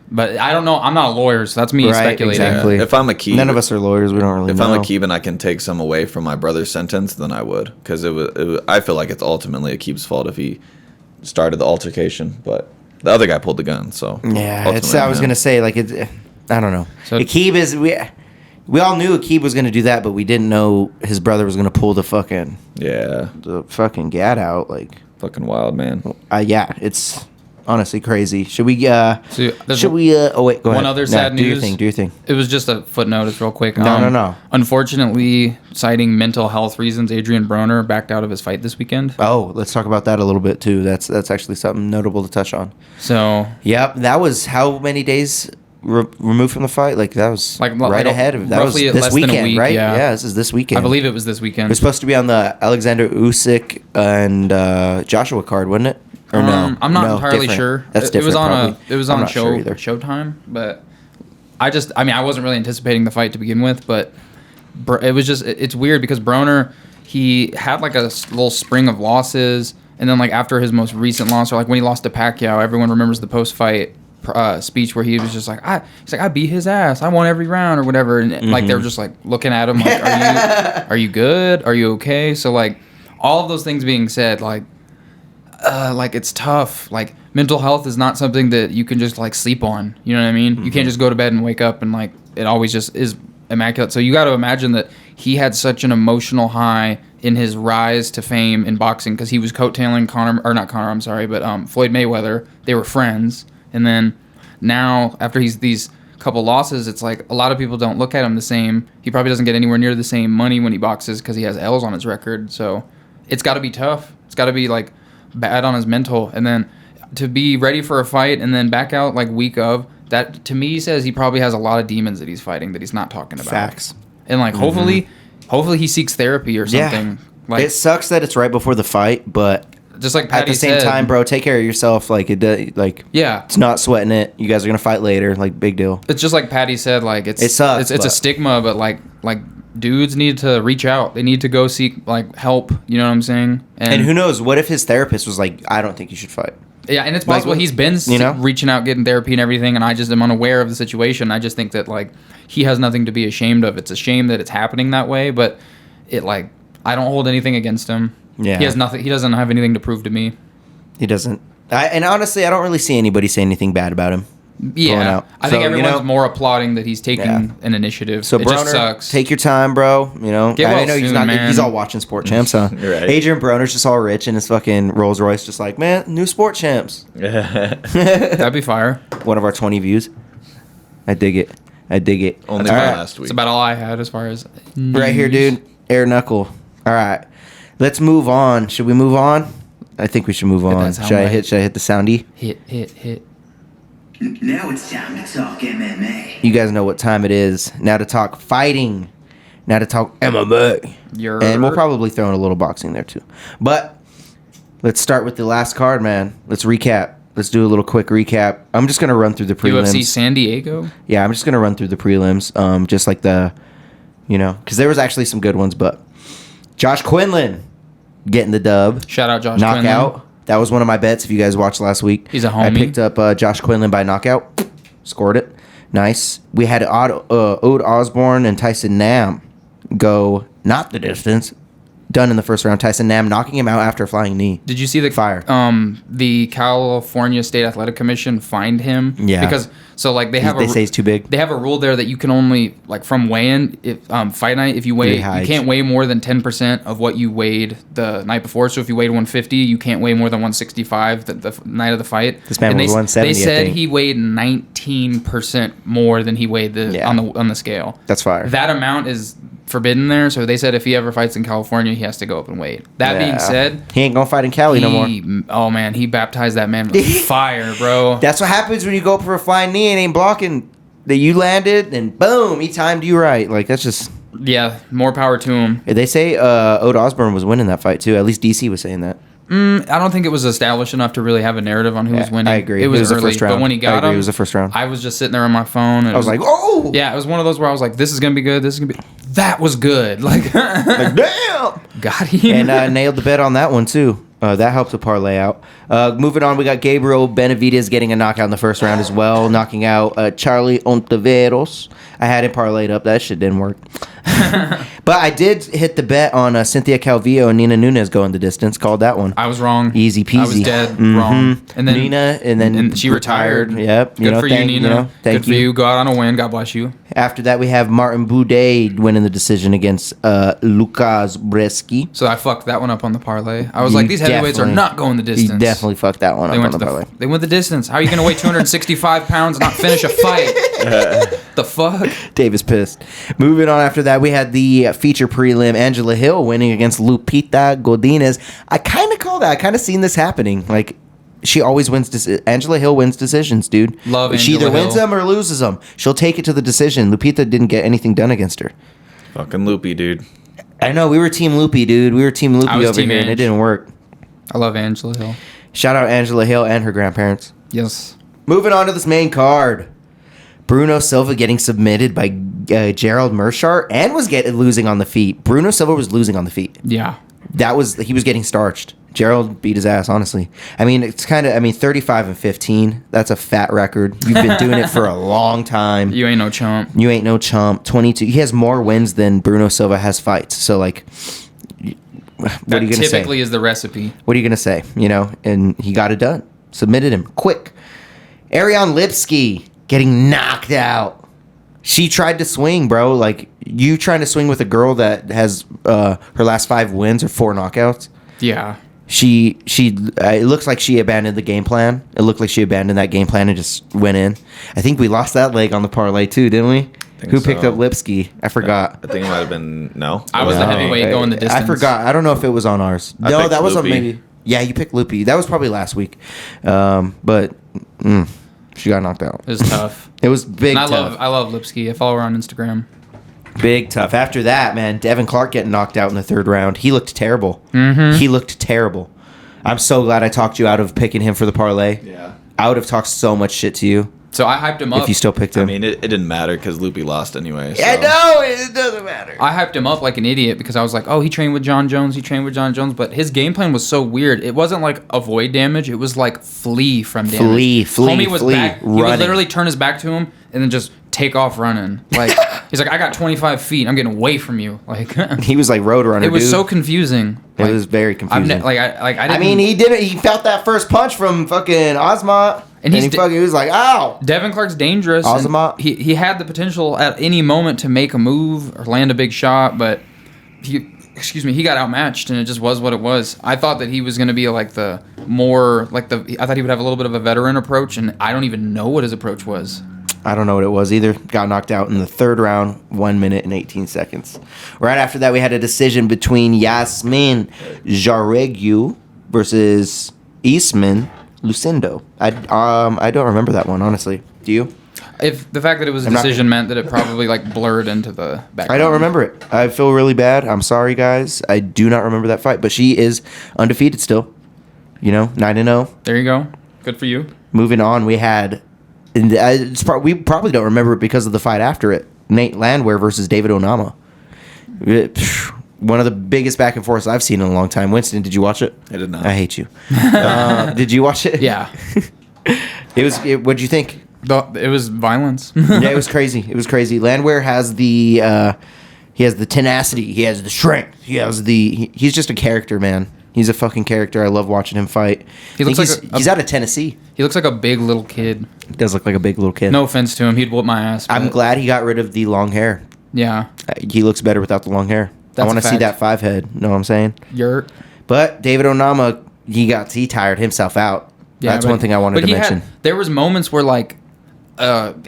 But I don't know. I'm not a lawyer, so that's me speculating. Exactly. If I'm Akib, none of us are lawyers. We don't really know. If I'm Akib and I can take some away from my brother's sentence, then I would. Because I feel like it's ultimately Akib's fault if he started the altercation. But the other guy pulled the gun, so yeah. I was gonna say like I don't know. So Akib is we all knew Akib was gonna do that, but we didn't know his brother was gonna pull the fucking gat out. Like fucking wild, man. Yeah, it's. Honestly, crazy. Should we? Oh wait, go ahead. One other sad news. Do your thing. It was just a footnote. It's real quick. No. Unfortunately, citing mental health reasons, Adrian Broner backed out of his fight this weekend. Oh, let's talk about that a little bit too. That's actually something notable to touch on. So. Yep, that was how many days removed from the fight? Like that was right ahead of that was this weekend, right? Yeah, this is this weekend. I believe it was this weekend. It was supposed to be on the Alexander Usyk and Joshua card, wasn't it? Or no? I'm not entirely different. sure. That's different. It was on Showtime, but I wasn't really anticipating the fight to begin with, but it was just it's weird because Broner, he had like a little spring of losses, and then like after his most recent loss, or like when he lost to Pacquiao, everyone remembers the post-fight speech where he was just like, I beat his ass, I won every round or whatever, and like they were just like looking at him like, are you good? Are you okay? So like all of those things being said, like it's tough. Like mental health is not something that you can just like sleep on. You know what I mean? You can't just go to bed and wake up and like it always just is immaculate. So you got to imagine that he had such an emotional high in his rise to fame in boxing because he was coattailing Floyd Mayweather. They were friends, and then now after he's these couple losses, it's like a lot of people don't look at him the same. He probably doesn't get anywhere near the same money when he boxes because he has L's on his record. So it's got to be tough. It's got to be like bad on his mental, and then to be ready for a fight and then back out like week of that, to me says he probably has a lot of demons that he's fighting that he's not talking about. Facts. And like hopefully he seeks therapy or something. Like it sucks that it's right before the fight, but just like Patty at the same said, time, bro, take care of yourself. Like yeah, it's not sweating it. You guys are gonna fight later. Like, big deal. it's just like Patty said, like It sucks, it's a but- stigma, but like dudes need to reach out. They need to go seek like help. You know what I'm saying? And who knows? What if his therapist was like, I don't think you should fight. Yeah, and it's possible Like, he's been reaching out, getting therapy and everything, and I just am unaware of the situation. I just think that like he has nothing to be ashamed of. It's a shame that it's happening that way, but it like I don't hold anything against him. Yeah. He has nothing. He doesn't have anything to prove to me. He doesn't. And honestly, I don't really see anybody say anything bad about him. Pulling Yeah, out. I think So, everyone's more applauding that he's taking an initiative. So, it just Broner, sucks. take your time, bro. You know, Get well I know he's soon, not. man. He's all watching Sport Champs, huh? Right. Adrian Broner's just all rich in his fucking Rolls Royce, just like, man, new Sport Champs. That'd be fire. One of our 20 views. I dig it. Only All by right. last week. That's about all I had as far as Right here, dude. Air knuckle. All right, let's move on. Should we move on? I think we should move on. that sound Should I right. hit the soundy? Hit. Now it's time to talk MMA. You guys know what time it is. Now to talk fighting. Now to talk MMA. And we'll probably throw in a little boxing there too. But let's start with the last card, man. Let's recap. Let's do a little quick recap. I'm just gonna run through the prelims. UFC San Diego. Yeah, I'm just gonna run through the prelims. Just like because there was actually some good ones, but Josh Quinlan getting the dub. Shout out Josh Knockout. Quinlan. That was one of my bets if you guys watched last week. He's a I homie. picked up Josh Quinlan by knockout. Scored it. Nice. We had Ode Osborne and Tyson Nam go not the distance. Done in the first round. Tyson Nam knocking him out after a flying knee. Did you see the Fire. The California State Athletic Commission fined him? Yeah. Because they have They say he's too big. They have a rule there that you can only like from weigh-in if fight night if you weigh Three you hides. can't weigh more than 10% of what you weighed the night before. So if you weighed 150, you can't weigh more than 165 the night of the fight. This man And was 170, They I said think. he weighed 19% more than he weighed Yeah. on the scale. That's fire. That amount is forbidden there. So they said if he ever fights in California, he has to go up and weigh. That being Yeah. said, he ain't gonna fight in Cali no more. oh man, he baptized that man with fire, bro. That's what happens when you go up for a flying knee and ain't blocking. That you landed and boom, he timed you right. Like that's just. Yeah, more power to him. They say Ode Osborne was winning that fight too. At least DC was saying that. I don't think it was established enough to really have a narrative on who was winning. I agree. It was the early, first round. but when he got I agree, him, it was the first round. I was just sitting there on my phone. And I was like, oh, yeah, it was one of those where I was like, this is gonna be good. This is gonna be. That was good. Like, like damn. got him. And nailed the bet on that one too. That helped to parlay out. Moving on, we got Gabriel Benavidez getting a knockout in the first round as well, knocking out Charlie Ontiveros. I had it parlayed up. That shit didn't work. But I did hit the bet on Cynthia Calvillo and Nina Nunez going the distance. Called that one. I was wrong. Easy peasy. I was dead Mhm. wrong. And then Nina, and then she retired. Yep. Good for you, Nina. Thank Good for you. Go out on a win. God bless you. After that, we have Martin Boudet winning the decision against Lukas Breski. So I fucked that one up on the parlay. I was like, these heavyweights are definitely- not going the distance. You definitely fucked that one They up went on to the parlay. they went the distance. How are you going to weigh 265 pounds and not finish a fight? The fuck? Dave is pissed. Moving on after that, we had the feature prelim. Angela Hill winning against Lupita Godinez. I kind of call that. I kind of seen this happening. Like, she always wins. Angela Hill wins decisions, dude. Love She either Angela wins Hill. them or loses them. She'll take it to the decision. Lupita didn't get anything done against her. Fucking loopy, dude. I know. We were Team Loopy, dude. We were Team Loopy I was over Team here, and it Ange. didn't work. I love Angela Hill. Shout out Angela Hill and her grandparents. Yes. Moving on to this main card. Bruno Silva getting submitted by Gerald Mershart and was losing on the feet. Bruno Silva was losing on the feet. Yeah. He was getting starched. Gerald beat his ass, honestly. I mean, it's kind of 35-15. That's a fat record. You've been doing it for a long time. You ain't no chump. You ain't no chump. 22. He has more wins than Bruno Silva has fights. So like, what That are you gonna say? typically is the recipe. What are you gonna say? You know, and he got it done. Submitted him quick. Ariane Lipsky getting knocked out. She tried to swing, bro. Like, you trying to swing with a girl that has her last 5 wins or 4 knockouts. Yeah. It looks like she abandoned the game plan. It looked like she abandoned that game plan and just went in. I think we lost that leg on the parlay too, didn't we? think Who picked so. up Lipsky? I forgot. I think it might have been no. I was the No. heavyweight going the distance. I forgot. I don't know if it was on ours. I No, picked that was on Loopy. maybe. Yeah, you picked Loopy. That was probably last week. But she got knocked out. It was tough. It was big And tough. I love Lipsky. I follow her on Instagram. Big tough. After that, man, Devin Clark getting knocked out in the third round. He looked terrible. Mm-hmm. He looked terrible. I'm so glad I talked you out of picking him for the parlay. Yeah. I would have talked so much shit to you So I hyped him up. if you still picked him. I mean, it didn't matter because Loopy lost anyway. So. Yeah, no, it doesn't matter. I hyped him up like an idiot because I was like, oh, he trained with John Jones. But his game plan was so weird. It wasn't like avoid damage. It was like flee from damage. Flee, Homie was flee, back. He running. would literally turn his back to him and then just take off running. Like he's like, I got 25 feet. I'm getting away from you. Like He was like Roadrunner, it was dude. so confusing. It was very confusing. I didn't. I mean, he did it. He felt that first punch from fucking Usman, and he was like, "Ow!" Devin Clark's dangerous. and Azamat. He had the potential at any moment to make a move or land a big shot, but he got outmatched, and it just was what it was. I thought that he was going to be like I thought he would have a little bit of a veteran approach, and I don't even know what his approach was. I don't know what it was either. Got knocked out in the third round, 1 minute and 18 seconds. Right after that, we had a decision between Yasmin Jaregui versus Usman Lucindo. I don't remember that one, honestly. Do you? If the fact that it was a I'm not- decision meant that it probably like blurred into the background. I don't remember it. I feel really bad. I'm sorry, guys. I do not remember that fight, but she is undefeated still. 9-0. There you go. Good for you. Moving on, we had... we probably don't remember it because of the fight after it. Nate Landwehr versus David Onama. One of the biggest back and forths I've seen in a long time. Winston, did you watch it? I did not. I hate you. Did you watch it? Yeah. What'd you think? It was violence. Yeah, it was crazy. It was crazy. Landwehr has the he has the tenacity. He has the strength. He's just a character, man. He's a fucking character. I love watching him fight. He's out of Tennessee. He looks like a big little kid. He does look like a big little kid. No offense to him. He'd whoop my ass. I'm but- glad he got rid of the long hair. Yeah. He looks better without the long hair. I That's want a to see fact. that 5 head. Know what I'm saying? Yurt. But David Onama, he tired himself out. Yeah, That's but- one thing I wanted but to he mention. There was moments where like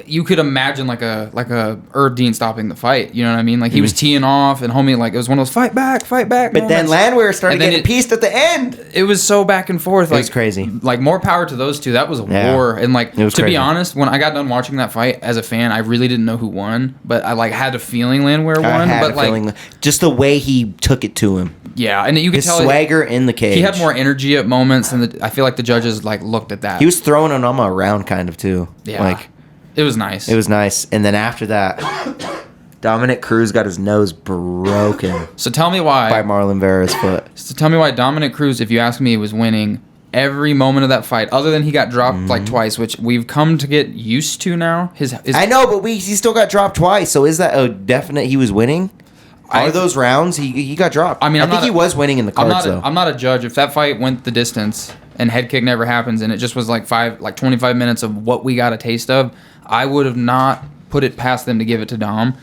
you could imagine like a Herb Dean stopping the fight. You know what I mean? Like he was teeing off, and homie like it was one of those fight back. But then moments. Landwehr started And then getting pieced at the end. It was so back and forth. Like, was crazy. Like more power to those two. That was a Yeah. war. And like It was to crazy. be honest, when I got done watching that fight as a fan, I really didn't know who won. But I like had a feeling Landwehr I won. had But a like feeling, just the way he took it to him. yeah, and you could His tell swagger in the cage. he had more energy at moments, and I feel like the judges like looked at that. He was throwing Onama around kind of too. Yeah. Like It was nice. it was nice. And then after that, Dominic Cruz got his nose broken So tell me why. by Marlon Vera's foot. So tell me why Dominic Cruz, if you ask me, was winning every moment of that fight, other than he got dropped like twice, which we've come to get used to now. His I know, but he still got dropped twice. So is that a definite he was winning? Are those rounds he got dropped? I mean, I I'm think not he a- was winning in the cards though. I'm not a judge. If that fight went the distance and head kick never happens, and it just was like 25 minutes of what we got a taste of, I would have not put it past them to give it to Dom.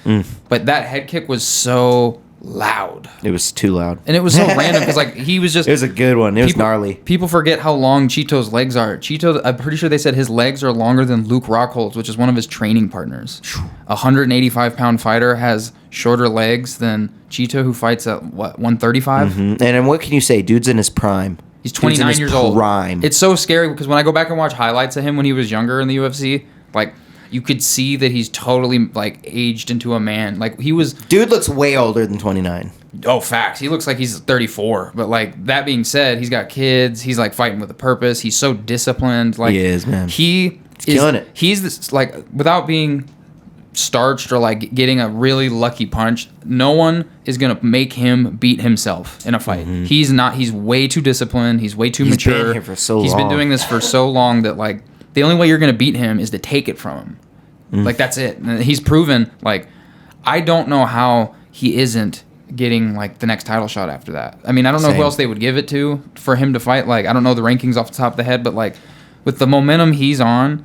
But that head kick was so loud, It was too loud. and it was so random because like he was just. It was a good one. It was gnarly. People forget how long Cheeto's legs are. Cheeto, I'm pretty sure they said his legs are longer than Luke Rockhold's, which is one of his training partners. A 185-pound fighter has shorter legs than Cheeto, who fights at what 135. And then what can you say? Dude's in his prime. He's Dude's in 29 his years old. prime. It's so scary because when I go back and watch highlights of him when he was younger in the UFC, like you could see that he's totally like aged into a man. Like he was. Dude looks way older than 29. Oh, facts. He looks like he's 34. But like that being said, he's got kids. He's like fighting with a purpose. He's so disciplined. Like He is, man. He's killing it. He's this, like without being starched or like getting a really lucky punch, no one is gonna make him beat himself in a fight. He's not. He's way too disciplined. He's way too He's mature. been here for so He's been long. doing this for so long that like the only way you're gonna beat him is to take it from him. Like that's it. And he's proven. Like I don't know how he isn't getting like the next title shot after that. I mean, I don't know Same. who else they would give it to for him to fight. Like I don't know the rankings off the top of the head, but like with the momentum he's on,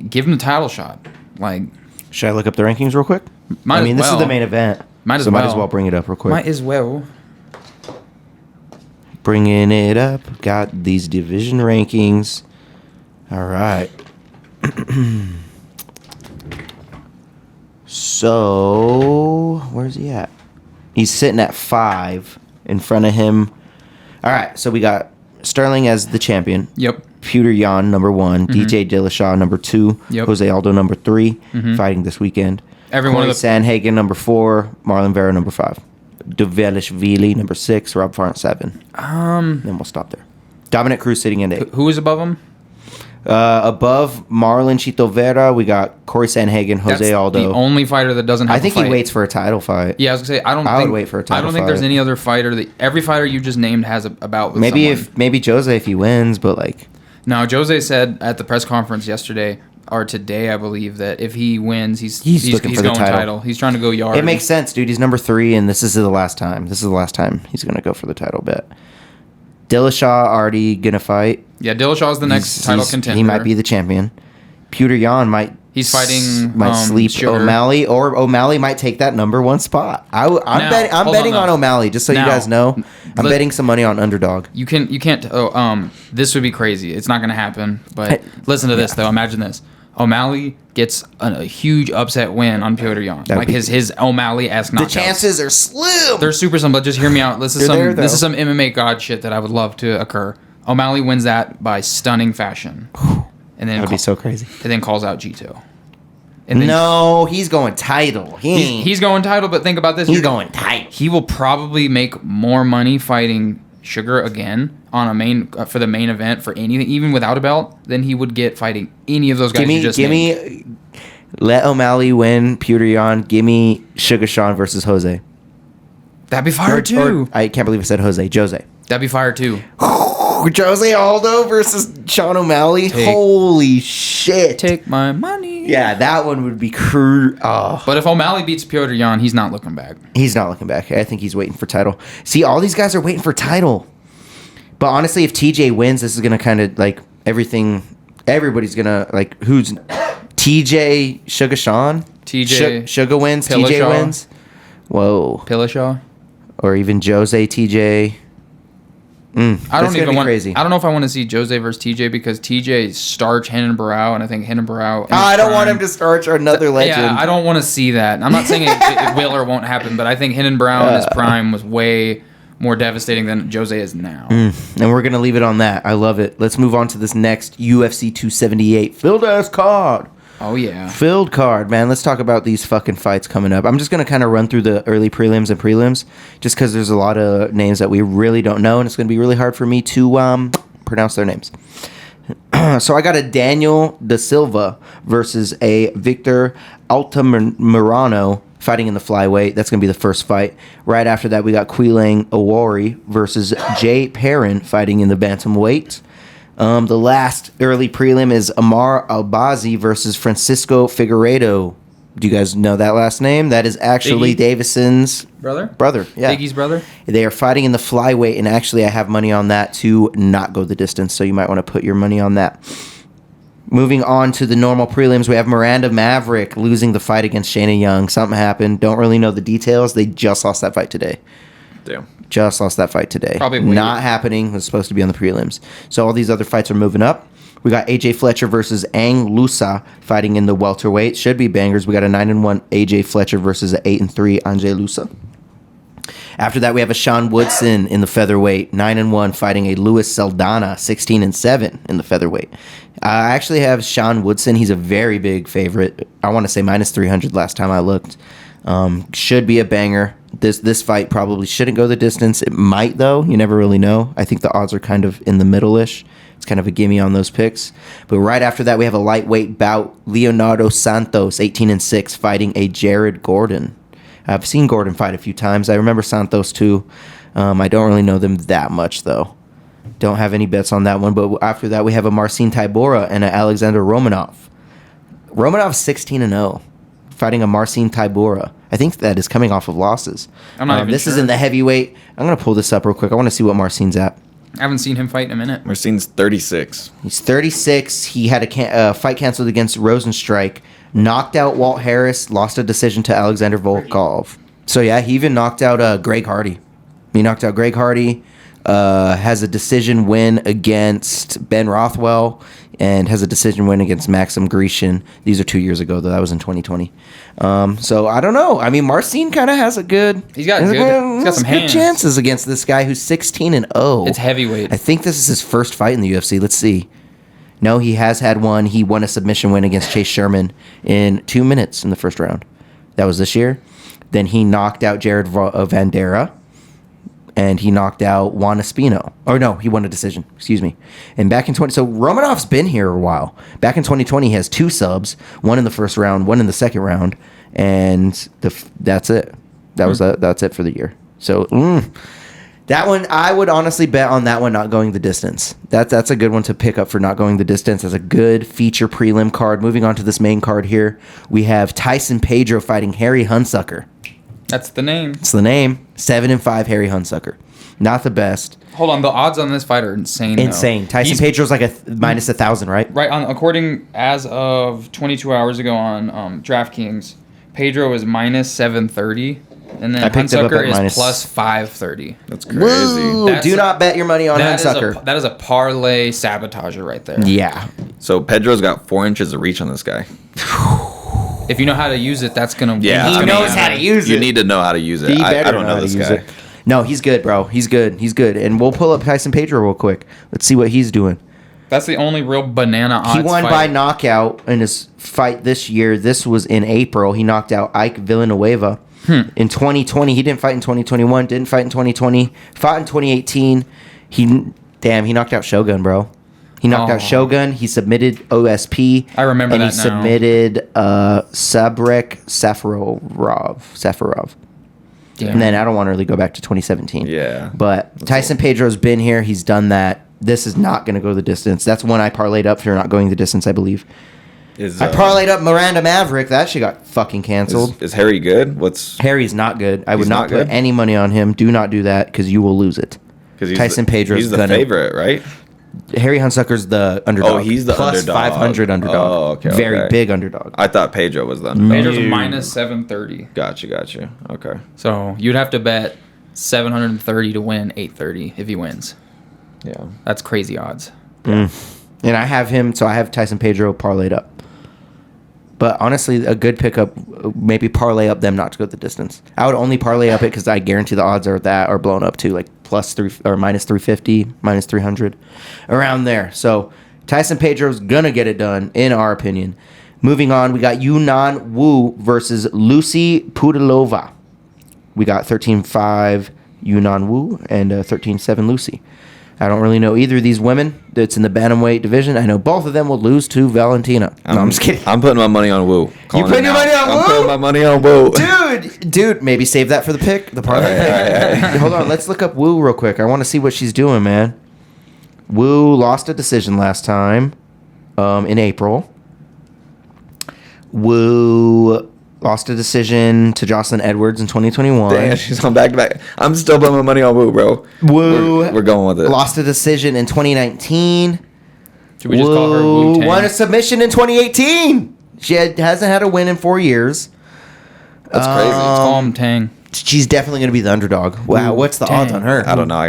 give him the title shot. Like Should I look up the rankings real quick? Might I mean, as this is well. the main event. Might as so might as well. well bring it up real quick. might as well. Bringing it up. Got these division rankings. All right. So, where's he at? He's sitting at 5 in front of him. All right, so we got Sterling as the champion. Yep. Peter Yan, number 1. DJ Dillashaw, number 2. Yep. Jose Aldo, number 3, fighting this weekend. Every one Corey of the- Sandhagen, number 4. Marlon Vera, number 5. Dvalishvili, number 6. Rob Font, 7. Then we'll stop there. Dominic Cruz sitting in 8. Who is above him? Above Marlon Chito Vera, we got Corey Sandhagen, Jose That's Aldo. the only fighter that doesn't have I think a fight. he waits for a title fight. Yeah, I was gonna say I would wait for a title I don't think there's fight. any other fighter that every fighter you just named has a bout with someone. Maybe Jose if he wins, but like No, Jose said at the press conference yesterday or today, I believe, that if he wins, he's looking for the going title. He's trying to go yard. it makes sense, dude. He's number 3, and this is the last time. This is the last time he's gonna go for the title bet. Dillashaw already gonna fight. Yeah, Dillashaw's the next title contender. He might be the champion. Peter Yan might. He's fighting, sleep Sugar. O'Malley, or O'Malley might take that number 1 spot. I'm Now, betting hold on now. O'Malley, just so you Now, guys know. I'm let- betting some money on underdog. You can't. This would be crazy. It's not going to happen. But listen to this though. Imagine this: O'Malley gets a huge upset win on Piotr Jan. That'd Like be- his O'Malley-esque knockouts. The chances are slim. They're super simple. Just hear me out. This is They're there, this is though. some MMA god shit that I would love to occur. O'Malley wins that by stunning fashion, and then That'd be so crazy. and then calls out Gito. And then No, he's going title. he's going title. But think about this: He's going title. He will probably make more money fighting Sugar again on a main for the main event for anything, even without a belt, than he would get fighting any of those guys you just named. Let O'Malley win. Peter Yan. Give me Sugar Sean versus Jose. That'd be fire too. I can't believe I said Jose. That'd be fire too. Jose Aldo versus Sean O'Malley. Holy shit. Take my money. Yeah, that one would be crude. Oh. But if O'Malley beats Piotr Jan, he's not looking back. He's not looking back. I think he's waiting for title. See, all these guys are waiting for title. But honestly, if TJ wins, this is going to kind of like everything. Everybody's going to like who's TJ Sugar Sean? TJ Sugar wins. TJ Dillashaw. wins. Whoa. Dillashaw. Or even Jose TJ. I don't even want. crazy. I don't know if I want to see Jose versus TJ because TJ starch Renan Barao, and I think Renan Barao. I don't want him to start another legend. Yeah, I don't want to see that. I'm not saying it will or won't happen, but I think Renan Barao in his prime was way more devastating than Jose is now. And we're going to leave it on that. I love it. Let's move on to this next UFC 278 filled ass card. Oh yeah. Filled card, man. Let's talk about these fucking fights coming up. I'm just going to kind of run through the early prelims and prelims just because there's a lot of names that we really don't know, and it's going to be really hard for me to pronounce their names. So I got a Daniel Da Silva versus a Victor Altamirano fighting in the flyweight. That's going to be the first fight. Right after that, we got Quilang Awori versus Jay Perrin fighting in the bantamweight. The last early prelim is Amar Albazi versus Francisco Figueiredo. Do you guys know that last name? That is actually Iggy? Davison's brother. Yeah. Iggy's brother. They are fighting in the flyweight, and actually I have money on that to not go the distance, so you might want to put your money on that. Moving on to the normal prelims, we have Miranda Maverick losing the fight against Shayna Young. Something happened. Don't really know the details. They just lost that fight today. Damn. Just lost that fight today. Probably not happening. It was supposed to be on the prelims. So all these other fights are moving up. We got AJ Fletcher versus Ang Lusa fighting in the welterweight. Should be bangers. We got a 9-1 AJ Fletcher versus an 8-3 Ange Lusa. After that, we have a Sean Woodson in the featherweight, 9-1 fighting a Luis Saldana, 16-7 in the featherweight. I actually have Sean Woodson. He's a very big favorite. I want to say minus 300 last time I looked. Should be a banger. This fight probably shouldn't go the distance. It might, though. You never really know. I think the odds are kind of in the middle-ish. It's kind of a gimme on those picks. But right after that, we have a lightweight bout. Leonardo Santos, 18-6, fighting a Jared Gordon. I've seen Gordon fight a few times. I remember Santos, too. I don't really know them that much, though. Don't have any bets on that one. But after that, we have a Marcin Tybura and an Alexander Romanov. Romanov's 16-0. Fighting a Marcin Tybura. I think that is coming off of losses. I'm not even This is sure. in the heavyweight. I'm going to pull this up real quick. I want to see what Marcin's at. I haven't seen him fight in a minute. Marcin's 36. He's 36. He had a fight canceled against Rosenstrike. Knocked out Walt Harris. Lost a decision to Alexander Volkov. So, yeah, he even knocked out Greg Hardy. He knocked out Greg Hardy. has a decision win against Ben Rothwell and has a decision win against Maxim Grecian. These are 2 years ago, though. That was in 2020. So I don't know. I mean, Marcin kind of has a good. He's got some good hands. chances against this guy who's 16-0. It's heavyweight. I think this is his first fight in the UFC. Let's see. No, he has had one. He won a submission win against Chase Sherman in 2 minutes in the first round. That was this year. Then he knocked out Jared Vandera. And he knocked out Juan Espino. Or no, he won a decision. Excuse me. And back in so Romanov's been here a while. Back in 2020, he has 2 subs. One in the first round, one in the second round. And that's it. That's it for the year. So, that one, I would honestly bet on that one not going the distance. That's a good one to pick up for not going the distance. That's a good feature prelim card. Moving on to this main card here, we have Tyson Pedro fighting Harry Hunsucker. That's the name. It's the name. 7-5 Harry Hunsucker. Not the best. Hold on, the odds on this fight are insane. Insane. Tyson Pedro's like a minus 1,000, right? Right. According as of 22 hours ago on DraftKings, Pedro is minus 730, and then Hunsucker is plus 530. That's crazy. Woo! Do not bet your money on Hunsucker. That is a parlay sabotager right there. Yeah. So Pedro's got 4 inches of reach on this guy. If you know how to use it, that's gonna. Yeah, he knows how to use it. You need to know how to use it. I don't know this guy. No, he's good, bro. He's good. And we'll pull up Tyson Pedro real quick. Let's see what he's doing. That's the only real banana odds. He won fight. by knockout in his fight this year. This was in April. He knocked out Ike Villanueva. In 2020, he didn't fight in 2021. Didn't fight in 2020. Fought in 2018. He knocked out Shogun, bro. He knocked out Shogun. He submitted OSP. I remember and that he now. submitted Sabrek Safarov. Damn. And then I don't want to really go back to 2017. Yeah. But Tyson Pedro's been here. He's done that. This is not going to go the distance. That's one I parlayed up for not going the distance, I believe. I parlayed up Miranda Maverick. That shit got fucking canceled. Is Harry good? Harry's not good. I would not good? put any money on him. Do not do that because you will lose it. Tyson Pedro's he's the favorite, right? Harry Hunsucker's the underdog. Oh, he's the plus underdog. 500 underdog. Oh, okay. Very big underdog. I thought Pedro was the underdog. Pedro's minus 730. Got you. Okay. So you'd have to bet 730 to win 830 if he wins. Yeah. That's crazy odds. And I have him, so I have Tyson Pedro parlayed up. But honestly, a good pickup, maybe parlay up them not to go the distance. I would only parlay up it because I guarantee the odds are blown up to like +3 or -350, -300, around there. So Tyson Pedro's gonna get it done, in our opinion. Moving on, we got Yunnan Wu versus Lucy Pudilova. We got 13-5 Yunnan Wu and 13-7 Lucy. I don't really know either of these women that's in the bantamweight division. I know both of them will lose to Valentina. No, I'm just kidding. I'm putting my money on Wu. You putting your money on Wu? I'm putting my money on Wu. Dude, maybe save that for the pick, the parlay. Hold on, let's look up Wu real quick. I want to see what she's doing, man. Wu lost a decision last time, in April. Wu lost a decision to Jocelyn Edwards in 2021. Damn, she's on back-to-back. I'm still putting my money on Wu, bro. Wu. We're going with it. Lost a decision in 2019. Should we just call her Wu-Tang? Won a submission in 2018. She hasn't had a win in 4 years. That's crazy. Let's call him Tang. She's definitely going to be the underdog. Wow, what's the odds on her? I don't know. I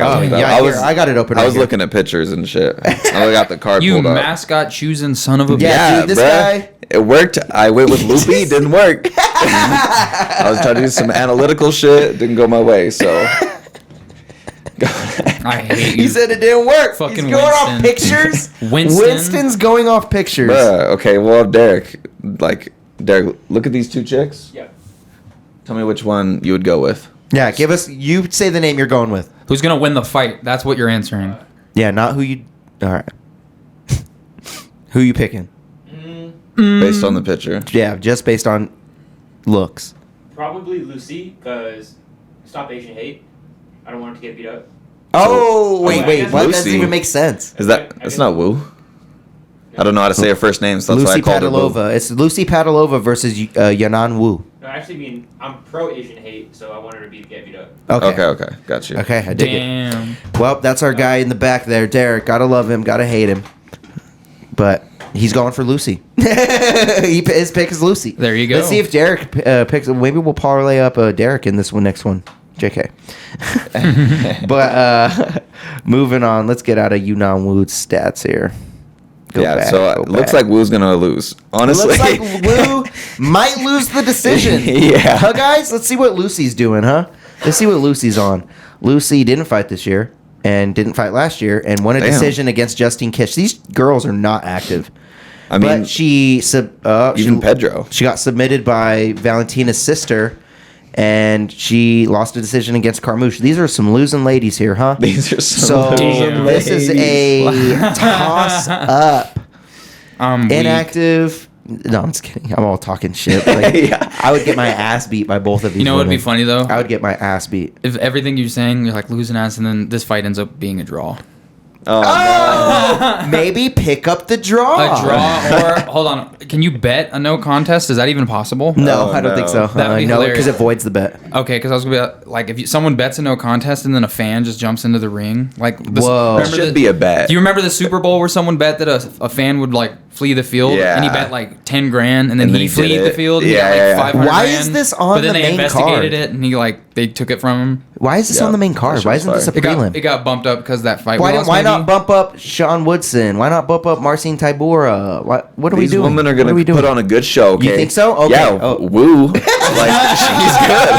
got it open. I was looking at pictures and shit. I got the card You pulled up. mascot choosing son of a bitch. Yeah, dude, this guy. It worked. I went with Loopy. It didn't work. I was trying to do some analytical shit. Didn't go my way. So. I hate you. He said it didn't work. Fucking He's going off Winston. pictures. Winston? Winston's going off pictures. Bruh, okay, well, Deryk, look at these two chicks. Yeah. Tell me which one you would go with. Yeah, you say the name you're going with. Who's gonna win the fight? That's what you're answering. Yeah, not who you. All right. Who you picking? Based on the picture. Yeah, just based on looks. Probably Lucy, because stop Asian hate. I don't want her to get beat up. Oh, wait. I What? That doesn't Lucy. even make sense. Is that? It's not Wu. I don't know how to say her first name, so that's why I Lucy called her Wu. Padalova. It's Lucy Padalova versus Yanan Wu. No, I actually mean I'm pro Asian hate, so I want her to get beat up. Okay, got you. Okay, I dig it. Damn. Well, that's our guy in the back there, Deryk. Gotta love him, gotta hate him. But he's going for Lucy. His pick is Lucy. There you go. Let's see if Deryk picks. Maybe we'll parlay up Deryk in this next one. JK. But moving on, let's get out of Yunnan Wu's stats here. Go back, so it looks like Wu's gonna lose. Honestly, looks like Wu might lose the decision. Yeah. Huh, guys? Let's see what Lucy's doing, huh? Let's see what Lucy's on. Lucy didn't fight this year and didn't fight last year and won a decision against Justine Kish. These girls are not active. I mean, but she even Pedro. She got submitted by Valentina's sister, and she lost a decision against Carmouche. These are some losing ladies here, huh? These are So some this is a toss up. Inactive. No, I'm just kidding. I'm all talking shit. Like, Yeah. I would get my ass beat by both of these. You know what would be women. funny though? I would get my ass beat. If everything you're saying, you're like losing ass, and then this fight ends up being a draw. Oh, maybe pick up the draw. A draw, or hold on, can you bet a no contest? Is that even possible? No, Oh, I don't think so. no. That would be No, because hilarious. it voids the bet. Okay, because I was gonna be like, if someone bets a no contest and then a fan just jumps into the ring, like this, Whoa. remember Should be a bet. Do you remember the Super Bowl where someone bet that a fan would like flee the field, Yeah. and he bet like 10 grand, and then, And then he he fled did the it. field, and Yeah, he got yeah, like yeah. 500 Why grand, is this on but then the they main investigated card? it, and they took it from him. Why is this Yeah, on the main card? that Why shit's isn't this a fire. prelim? It got bumped up because that fight. Why we don't? lost, Why maybe? not bump up Sean Woodson? Why not bump up Marcin Tybura? What are we These doing? women are What gonna we doing? put on a good show. Okay? You think so? Okay. Yeah. Oh. Woo. Like she's good.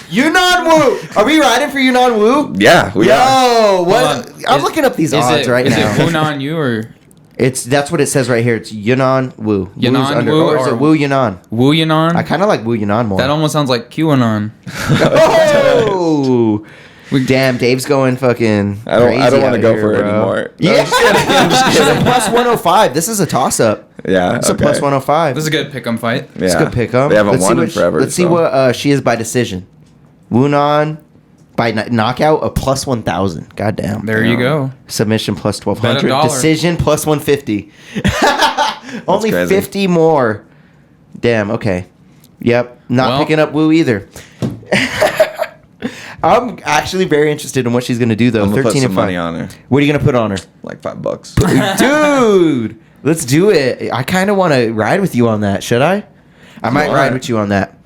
Yunnan Wu. Are we riding for Yunnan Wu? Yeah. We are. Yo, what? Hold on. I'm looking up these odds right now. Is it Wunan you or That's what it says right here. It's Yunnan Wu. Yunnan Wu's under, Wu or is or- it Wu Yunnan? Wu Yunan? I kind of like Wu Yunnan more. That almost sounds like QAnon. Oh! Damn, Dave's going fucking. I don't crazy want to out go here, for it bro. anymore. No, Yeah, I'm just kidding. I'm just This is a kidding. plus 105. This is a toss up. Yeah. It's a plus 105. This is a good pick'em fight. Yeah. It's a good pick 'em. They haven't Let's see won in what forever. Let's see so. what she is by decision. Wunan by knockout a plus 1,000. Goddamn. There you go. Submission plus Bet 1,200. $1. Decision plus 150. Only crazy. 50 more. Damn. Okay. Yep. Not Well- picking up Wu either. I'm actually very interested in what she's gonna do though. I'm gonna 13 put and some 5. money on her, What are you gonna put on her? like $5. Dude, let's do it. I kind of want to ride with you on that. Should I? I might ride with you on that.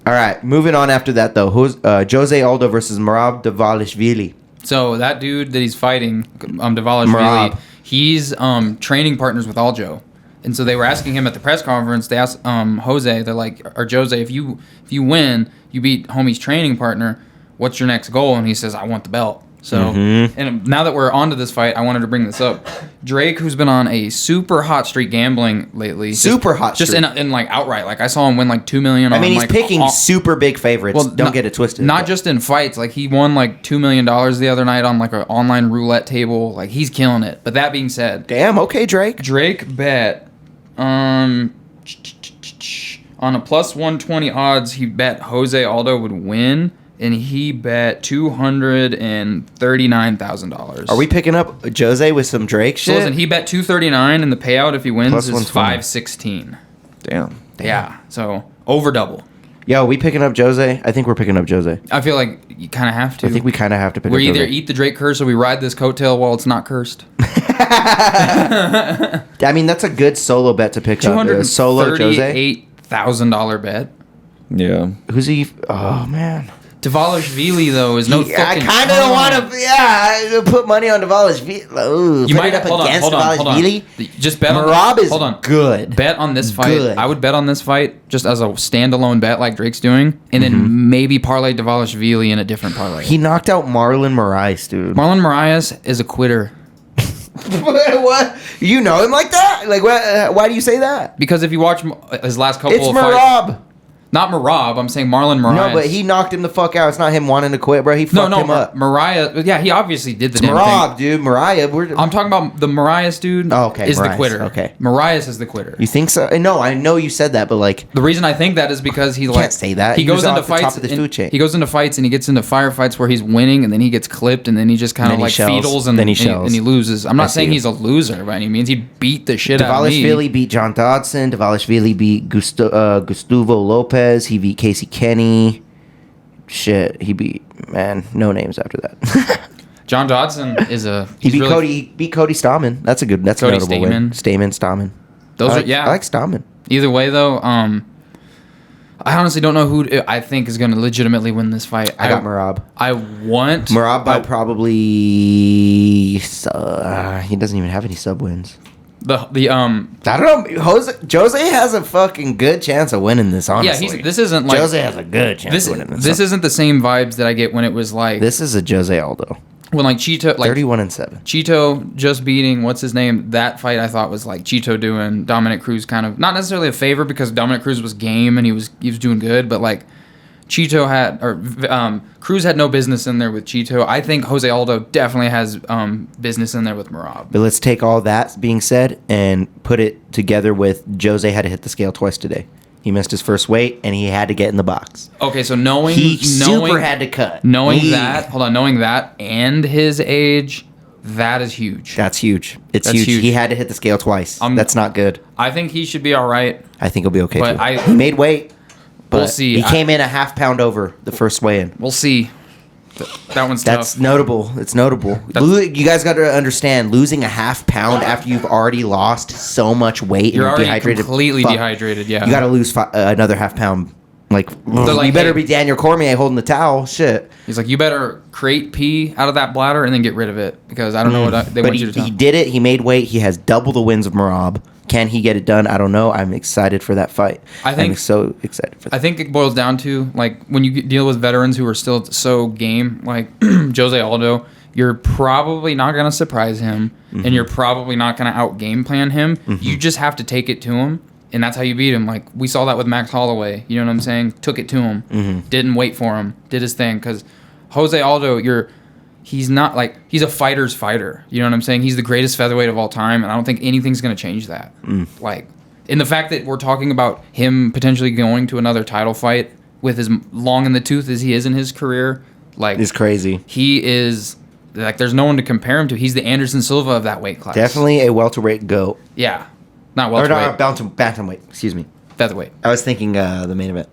All right, moving on after that though. Who's Jose Aldo versus Merab Dvalishvili? So that dude that he's fighting, Dvalishvili, Merab. he's training partners with Aljo. And so they were asking him at the press conference. They asked Jose, they're like, or Jose, if you win, you beat homie's training partner, what's your next goal? And he says, I want the belt. So, and now that we're onto this fight, I wanted to bring this up. Drake, who's been on a super hot streak gambling lately, Super hot just streak. in like outright. Like I saw him win like $2 million. I mean, on, he's like, picking all- super big favorites. Don't not- get it twisted. Not but- just in fights. Like he won like $2 million the other night on like an online roulette table. Like he's killing it. But that being said, Damn. Okay, Drake. Drake bet on a plus 120 odds. He bet Jose Aldo would win, and he bet $239,000. Are we picking up Jose with some Drake So shit? listen, he bet 239, and the payout if he wins Plus is 120. 516. Damn. Yeah, so over double. Yo, we picking up Jose? I think we're picking up Jose. I feel like you kind of have to. I think we kind of have to pick We up either Jose. eat the Drake curse or we ride this coattail while it's not cursed. I mean, that's a good solo bet to pick up. Solo Jose. $238,000 bet. Yeah. Who's he? Oh man. Dvalishvili though is no I fucking. kind of want to. Yeah, put money on Dvalishvili. Ooh, You put might it up hold on, against hold on, hold on. Dvalishvili. Just bet on. Merab is hold on. good. Bet on this fight. Good. I would bet on this fight just as a standalone bet like Drake's doing, and then maybe parlay Dvalishvili in a different parlay. He knocked out Marlon Moraes, dude. Marlon Moraes is a quitter What? You know him like that? Like, why do you say that? because if you watch his last couple It's of fights, Merab. not Merab. I'm saying Marlon Moraes. No, but he knocked him the fuck out. It's not him wanting to quit, bro. He fucked him up. Mariah. Yeah, he obviously did the It's damn Merab, thing. dude. Mariah. I'm talking about the Marias dude. Oh, okay, Is the Marias, quitter. okay. Marias is the quitter. You think so? No, I know you said that, but like, The reason I think that is because he can't say that. He He goes was into off the top fights. of the and- food chain. He goes into fights and he gets into firefights where he's winning and then he gets clipped and then he just kind of And then like he shells. feedles and Then he and shells. and he loses. I'm I not see saying you. he's a loser by any means. He beat the shit out of me. Dvalishvili beat John Dodson. Dvalishvili beat Gustavo Lopez. He beat Casey Kenny. Shit, he beat no names after that. John Dodson is a. he he's beat really- Cody. He beat Cody Stamen. That's a good. That's Cody a notable win. Stamen. Those I are like, yeah. I like Stamen. Either way though, I honestly don't know who I think is going to legitimately win this fight. I got Merab. I want Merab by probably. He doesn't even have any sub wins. the I don't know. Jose has a fucking good chance of winning this. Honestly, this isn't like Jose has a good chance of winning this. This isn't the same vibes that I get when it was like This is a Jose Aldo. when like Cheeto, like 31-7. Cheeto just beating what's his name. That fight I thought was like Cheeto doing Dominic Cruz kind of not necessarily a favor because Dominic Cruz was game and he was doing good, but like Cheeto Cruz had no business in there with Cheeto. I think Jose Aldo definitely has business in there with Merab. But let's take all that being said and put it together with Jose had to hit the scale twice today. He missed his first weight and he had to get in the box. Okay, so knowing super had to cut. Knowing that and his age, that is huge. That's huge. That's huge. He had to hit the scale twice. That's not good. I think he should be all right. I think he'll be okay But too. He made weight. But we'll see. He came in a half pound over the first weigh-in. We'll see. That one's That's tough. notable. It's notable. You guys got to understand, losing a half pound after you've already lost so much weight. You're and already dehydrated. completely dehydrated, yeah. You got to lose another half pound. Like, like, you better hey- be Daniel Cormier holding the towel. Shit. He's like, you better create pee out of that bladder and then get rid of it because I don't know what they But want you to tell. he did it. He made weight. He has double the wins of Merab. Can he get it done? I don't know. I'm excited for that fight. I'm so excited for that. I think it boils down to like when you deal with veterans who are still so game, like Jose Aldo, you're probably not going to surprise him, and you're probably not going to out game plan him. You just have to take it to him, and that's how you beat him. Like we saw that with Max Holloway. You know what I'm saying? Took it to him, didn't wait for him, did his thing. Because Jose Aldo, he's not like he's a fighter's fighter. You know what I'm saying? He's the greatest featherweight of all time, and I don't think anything's going to change that. Like, in the fact that we're talking about him potentially going to another title fight with as long in the tooth as he is in his career, like, it's crazy. He is like there's no one to compare him to. He's the Anderson Silva of that weight class. Definitely a welterweight goat. Yeah, not Or welterweight, not, bantamweight. Excuse me. featherweight. I was thinking the main event.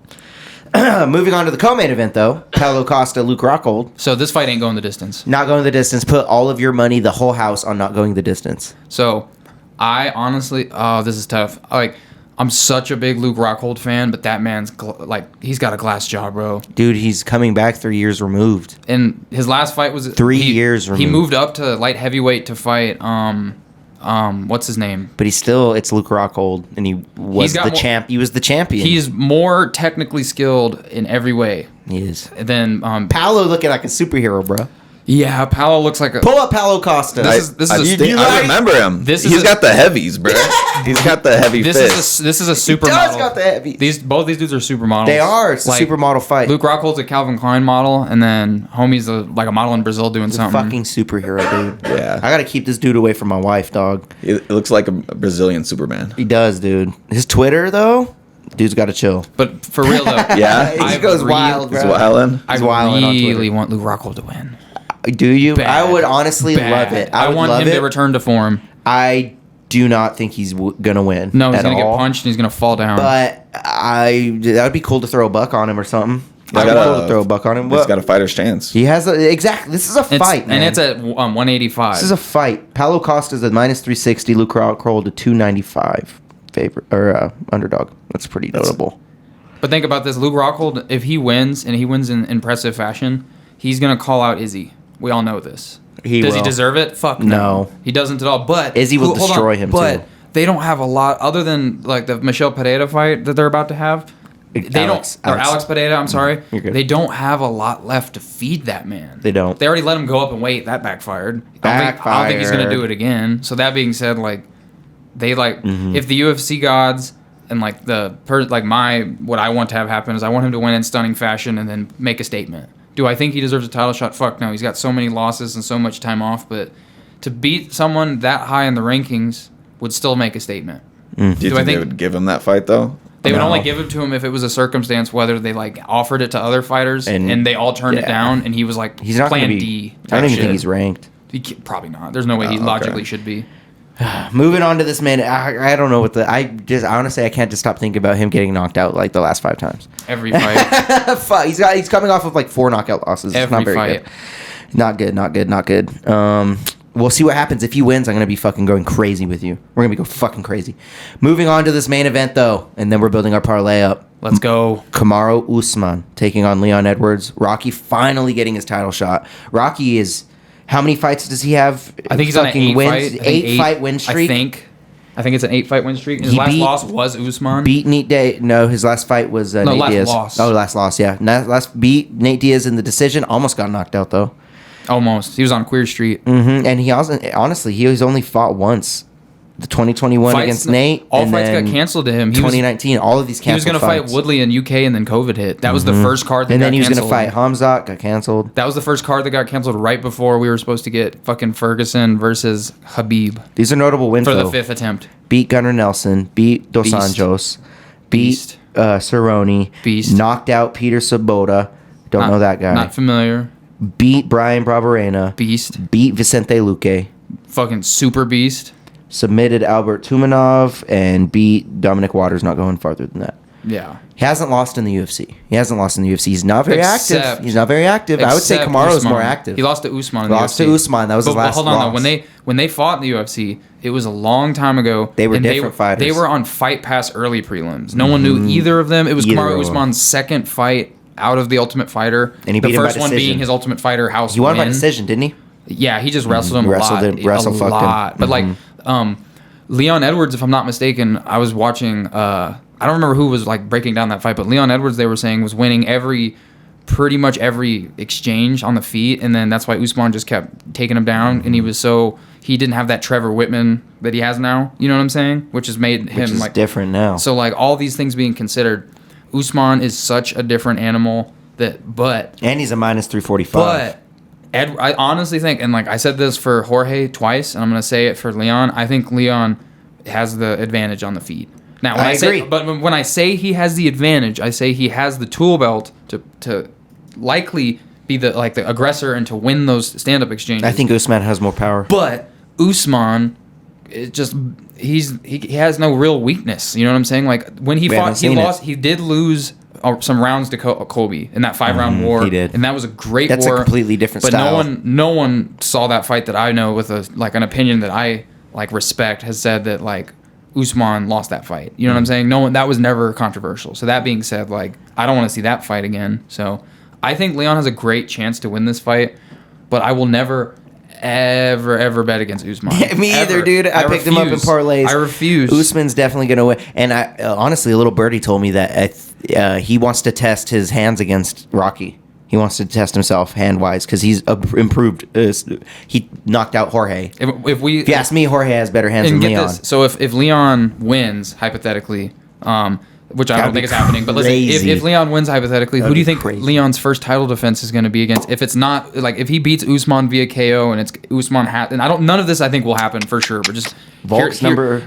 Moving on to the co-main event, though. Paulo Costa, Luke Rockhold. So this fight ain't going the distance. Not going the distance. Put all of your money, the whole house, on not going the distance. So I honestly, this is tough. Like, I'm such a big Luke Rockhold fan, but that man's he's got a glass jaw, bro. Dude, he's coming back 3 years removed. And his last fight was 3 years removed. He moved up to light heavyweight to fight what's his name? But it's Luke Rockhold, and he was the champ. He was the champion. He's more technically skilled in every way He is. than Paulo looking like a superhero, bro. Yeah, Paulo looks like a. Pull up Paulo Costa. I remember him. He's got the heavies, bro. He's got the heavy fists. This is a supermodel. He does got the heavy. Both these dudes are supermodels. They are. It's a supermodel fight. Luke Rockhold's a Calvin Klein model, and then homie's like a model in Brazil doing something. Fucking superhero, dude. Yeah. I gotta keep this dude away from my wife, dog. It looks like a Brazilian Superman. He does, dude. His Twitter, though, dude's got to chill. But for real though, Yeah? He goes wild, bro. He's wildin'. I He's wilding on really Twitter. want Luke Rockhold to win. Do you? Bad. I would honestly love it. I would want love him it. to return to form. I do not think he's gonna win. No, he's at gonna all. get punched and he's gonna fall down. But that would be cool to throw a buck on him or something. I'd be cool to throw a buck on him. He's got a fighter's chance. He has exactly. This is a fight, man. And it's at 185. This is a fight. Paulo Costa's at -360. Luke Rockhold to 295 favorite or underdog. That's pretty notable. But think about this: Luke Rockhold, if he wins and he wins in impressive fashion, he's gonna call out Izzy. We all know this. Does he will. deserve it? Fuck No. He doesn't at all. But Izzy will hold on. destroy him, But too. they don't have a lot other than like the Michelle Pereira fight that they're about to have. Alex Pereira. I'm sorry. You're good. They don't have a lot left to feed that man. They don't. They already let him go up in weight. That backfired. I don't think he's gonna do it again. So that being said, like they if the UFC gods and like what I want to have happen is I want him to win in stunning fashion and then make a statement. Do I think he deserves a title shot? Fuck no. He's got so many losses and so much time off, but to beat someone that high in the rankings would still make a statement. Do you think they would give him that fight though? They would only give it to him if it was a circumstance, whether they offered it to other fighters and they all turned it down, and he was like He's not plan gonna be, D. I don't even shit. think he's ranked. Probably not. There's no way he logically should be. Moving on to this man, I don't know what honestly I can't just stop thinking about him getting knocked out like the last 5 times. Every fight. He's coming off of like 4 knockout losses. Every It's not very fight. good. Not good. we'll see what happens. If he wins, I'm going to be fucking going crazy with you. We're going to be going fucking crazy. Moving on to this main event, though, and then we're building our parlay up. Let's go. Kamaru Usman taking on Leon Edwards. Rocky finally getting his title shot. Rocky is... How many fights does he have? I think he's on an 8-fight win streak. I think it's an 8-fight win streak. His last loss was Usman. Beat Nate Diaz. No, his last fight was Nate Diaz. Loss. Oh, last loss, yeah. Beat Nate Diaz in the decision. Almost got knocked out, though. Almost. He was on Queer Street. Mm-hmm. And he also, honestly, he's only fought once. The 2021 against Nate. All fights got canceled to him. 2019, all of these canceled. He was going to fight Woodley in UK, and then COVID hit. That was the first card that got canceled. And then he was going to fight Hamzat, got canceled. That was the first card that got canceled right before we were supposed to get fucking Ferguson versus Habib. These are notable wins, for the 5th attempt. Beat Gunnar Nelson, beat Dos Anjos, beat Cerrone, knocked out Peter Sabota. Don't know that guy. Not familiar. Beat Brian Barberena. Beast. Beat Vicente Luque. Fucking super beast. Submitted Albert Tumanov and beat Dominic Waters, not going farther than that. Yeah. He hasn't lost in the UFC. He's not very active. I would say Kamaru is more active. He lost to Usman in the UFC. To Usman. That was his last hold on, though. When they fought in the UFC, it was a long time ago. They were different fighters. They were on Fight Pass early prelims. No one knew either of them. It was Kamaru Usman's second fight out of the Ultimate Fighter. And he beat him by decision. The first one being his Ultimate Fighter house win. He won by decision, didn't he? Yeah, he just wrestled him a lot. But like, Leon Edwards, if I'm not mistaken, I was watching. I don't remember who was like breaking down that fight, but Leon Edwards, they were saying, was winning pretty much every exchange on the feet, and then that's why Usman just kept taking him down, and he didn't have that Trevor Whitman that he has now. You know what I'm saying? Which has made him like different now. So like all these things being considered, Usman is such a different animal and he's a minus 345. But I honestly think, and like I said this for Jorge twice, and I'm going to say it for Leon, I think Leon has the advantage on the feet. Now, when I agree. But when I say he has the advantage, I say he has the tool belt to likely be the aggressor and to win those stand-up exchanges. I think Usman has more power. But Usman, he has no real weakness. You know what I'm saying? Like when he fought, he did lose some rounds to Colby in that 5-round war. He did, and that was a great war. That's a completely different style. But no one saw that fight that I know with an opinion that I respect has said that like Usman lost that fight. You know what I'm saying? That was never controversial. So that being said, like I don't want to see that fight again. So I think Leon has a great chance to win this fight, but I will never ever bet against Usman. Yeah, me either, dude. I picked him up in parlays. I refuse. Usman's definitely going to win. And I honestly, a little birdie told me that he wants to test his hands against Rocky. He wants to test himself hand-wise because he's improved. He knocked out Jorge. If you ask me, Jorge has better hands than Leon. So if Leon wins, hypothetically, which I don't think is happening, but listen, if Leon wins hypothetically, who do you think Leon's first title defense is going to be against? If it's not like if he beats Usman via KO and it's Usman and none of this I think will happen for sure, but just